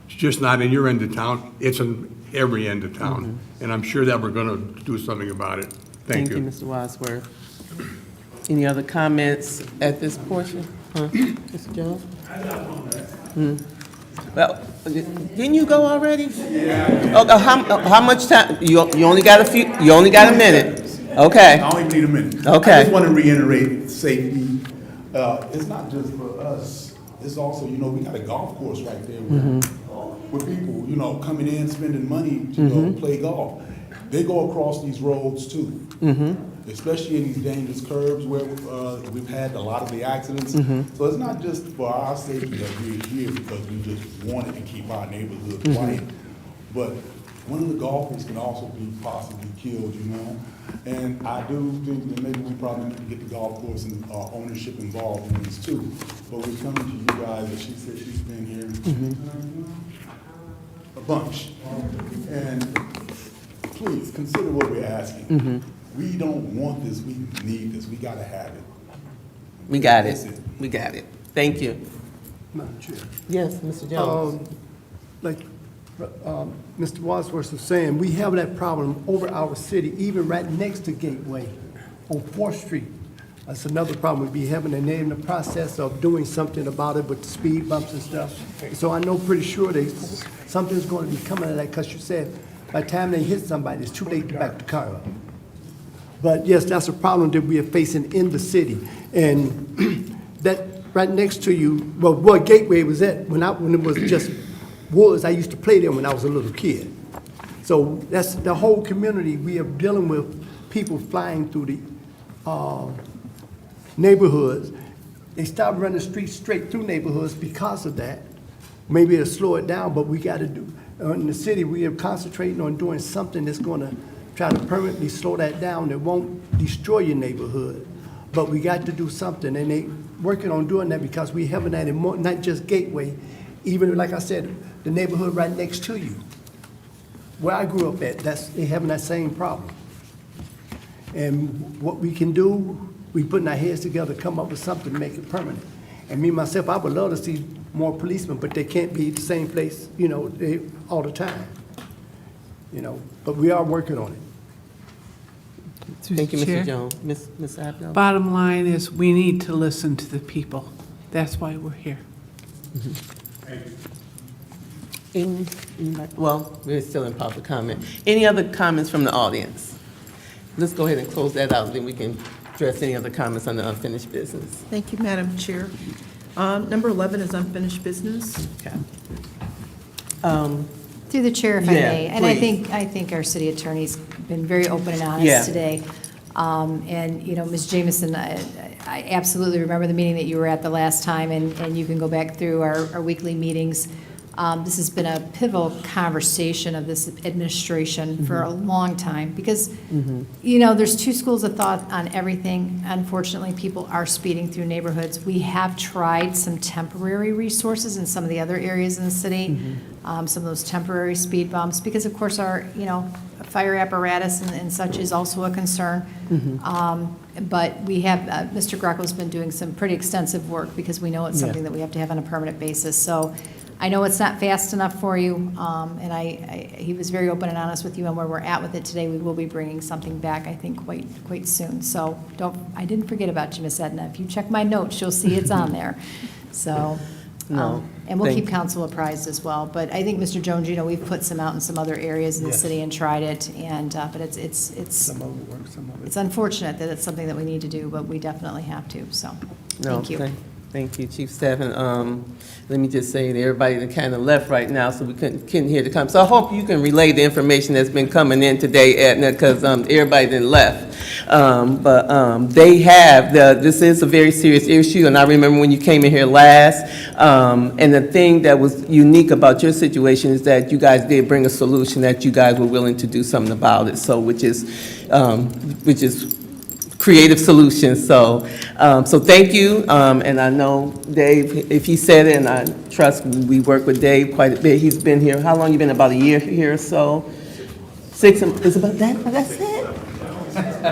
just not in your end of town, it's in every end of town. And I'm sure that we're gonna do something about it. Thank you. Mr. Wadsworth. Any other comments at this portion? Mr. Jones? Well, didn't you go already? Yeah. Oh, how much time? You only got a minute. Okay. I only need a minute. Okay. I just want to reiterate safety. It's not just for us. It's also, you know, we got a golf course right there with people, you know, coming in, spending money to play golf. They go across these roads too, especially in these dangerous curves where we've had a lot of the accidents. So it's not just for our safety that we're here because we just wanted to keep our neighborhood quiet, but one of the golfers can also be possibly killed, you know. And I do think that maybe we probably need to get the golf course and ownership involved in this too. But we're coming to you guys, and she said she's been here a bunch. And please consider what we're asking. We don't want this, we need this, we gotta have it. We got it. We got it. Thank you. Madam Chair. Yes, Mr. Jones. Like Mr. Wadsworth was saying, we have that problem over our city, even right next to Gateway on 4th Street. That's another problem we'd be having, and they're in the process of doing something about it with the speed bumps and stuff. So I know pretty sure something's going to be coming of that, because you said by the time they hit somebody, it's too late to back the car up. But yes, that's a problem that we are facing in the city. And that right next to you, well, where Gateway was at, when it was just woods, I used to play there when I was a little kid. So that's the whole community. We are dealing with people flying through the neighborhoods. They stopped running the streets straight through neighborhoods because of that. Maybe it'll slow it down, but we got to do, in the city, we are concentrating on doing something that's going to try to permanently slow that down. That won't destroy your neighborhood, but we got to do something, and they working on doing that because we having that in more, not just Gateway, even like I said, the neighborhood right next to you, where I grew up at, they having that same problem. And what we can do, we putting our heads together to come up with something to make it permanent. And me, myself, I would love to see more policemen, but they can't be the same place, you know, all the time. but we are working on it. Thank you, Chair. Mr. Jones. Ms. Abdo? Bottom line is, we need to listen to the people. That's why we're here. Well, we're still in public comment. Any other comments from the audience? Let's go ahead and close that out, then we can address any other comments on the unfinished business. Thank you, Madam Chair. Number 11 is unfinished business. Okay. Through the chair, if I Yeah, may. And I please. think our city attorney's been very open and Yeah. honest today. And, Ms. Jamison, I absolutely remember the meeting that you were at the last time, and you can go back through our weekly meetings. This has been a pivotal conversation of this administration for a long time, because, there's two schools of thought on everything. Unfortunately, people are speeding through neighborhoods. We have tried some temporary resources in some of the other areas in the city, some of those temporary speed bumps, because of course our, fire apparatus and such is also a concern. But we have, Mr. Greco's been doing some pretty extensive work, because we know it's something that we have to have on a permanent basis. So I know it's not fast enough for you, and he was very open and honest with you on where we're at with it today. We will be bringing something back, I think, quite soon. So I didn't forget about you, Miss Edna. If you check my notes, you'll see it's on there. So, and we'll keep council apprised as well. But I think, Mr. Jones, we've put some out in some other areas in the city and tried it, and but it's Some of it works, some of it. it's unfortunate that it's something that we need to do, but we definitely have to. So, thank you. Thank you, Chief Staff. And let me just say to everybody that kind of left right now, so we couldn't hear the comments. So I hope you can relay the information that's been coming in today, Edna, because everybody didn't left. But they have, this is a very serious issue, and I remember when you came in here last, and the thing that was unique about your situation is that you guys did bring a solution, that you guys were willing to do something about it, so which is creative solutions. So thank you. And I know Dave, if he said it, and I trust, we work with Dave quite a bit. He's been here, how long you been? About a year here or so? 6, it's about that, that's it?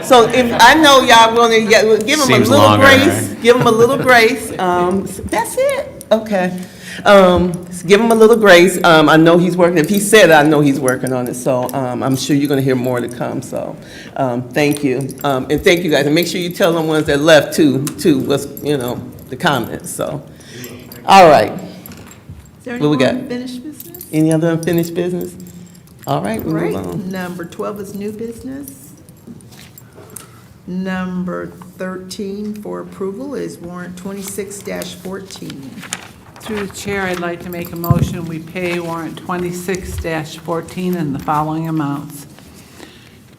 So if, I know y'all want to give him Seems a little longer, grace, right? give him a little grace. That's it, okay. Give him a little grace. I know he's working, if he said it, I know he's working on it, so I'm sure you're going to hear more to come, so thank you. And thank you guys, and make sure you tell them ones that left too, what's, the comments, so. All right. Is there any What we more got? unfinished business? Any other unfinished business? All right, we move Right. on. Number 12 is new business. Number 13 for approval is warrant 26-14. Through the chair, I'd like to make a motion, we pay warrant 26-14 in the following amounts.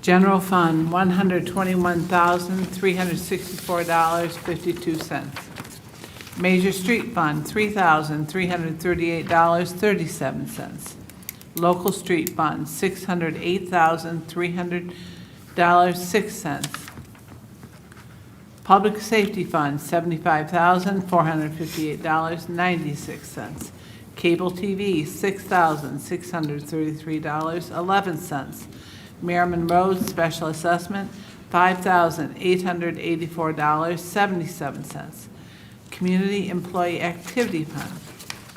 General Fund, $121,364.52. Major Street Fund, $3,338.37. Local Street Fund, $608,300.06. Public Safety Fund, $75,458.96. Cable TV, $6,633.11. Merriman Road Special Assessment, $5,884.77. Community Employee Activity Fund,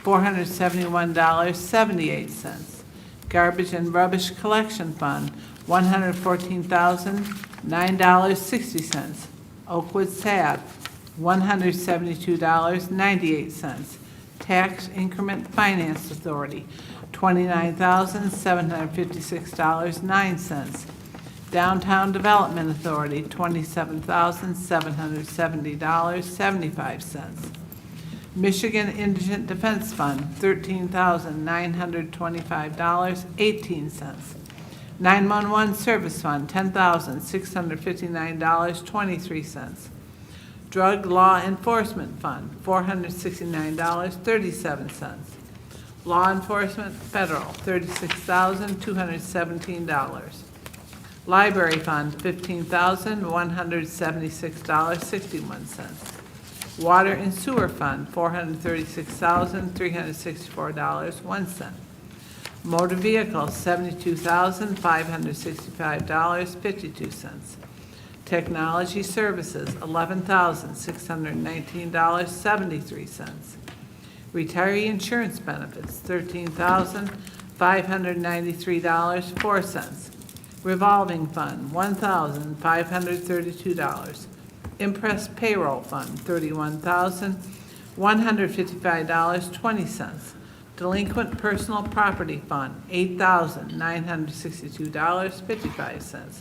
$471.78. Garbage and Rubbish Collection Fund, $114,009.60. Oakwood SAD, $172.98. Tax Increment Finance Authority, $29,756.09. Downtown Development Authority, $27,770.75. Michigan Indigent Defense Fund, $13,925.18. 911 Service Fund, $10,659.23. Drug Law Enforcement Fund, $469.37. Law Enforcement Federal, $36,217. Library Fund, $15,176.61. Water and Sewer Fund, $436,364.01. Motor Vehicles, $72,565.52. Technology Services, $11,619.73. Retiree Insurance Benefits, $13,500. $593.04. Revolving fund, $1,532. Impress payroll fund, $31,155.20. Delinquent personal property fund, $8,962.55.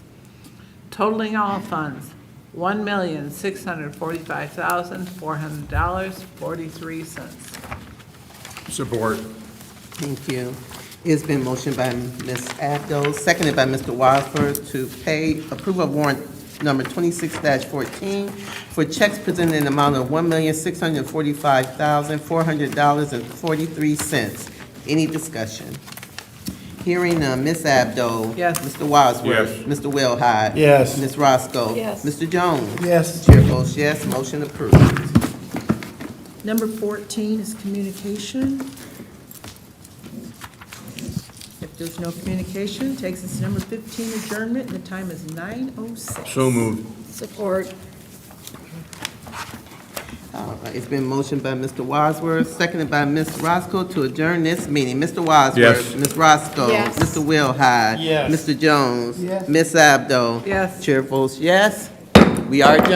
Totaling all funds, $1,645,400.43. Support. Thank you. It's been motioned by Ms. Abdo, seconded by Mr. Wadsworth to approve of warrant number 26-14 for checks presented in the amount of $1,645,400.43. Any discussion? Hearing none. Ms. Abdo? Yes. Mr. Wadsworth? Yes. Mr. Willhite? Yes. Ms. Roscoe? Yes. Mr. Jones? Yes. Chair votes yes, motion approved. Number 14 is communication. If there's no communication, takes us to number 15, adjournment, and the time is 9:06. So moved. Support. All right, it's been motioned by Mr. Wadsworth, seconded by Ms. Roscoe to adjourn this meeting. Mr. Wadsworth? Yes. Ms. Roscoe? Yes. Mr. Willhite? Yes. Mr. Jones? Yes. Ms. Abdo? Yes. Chair votes yes. We are adjourned.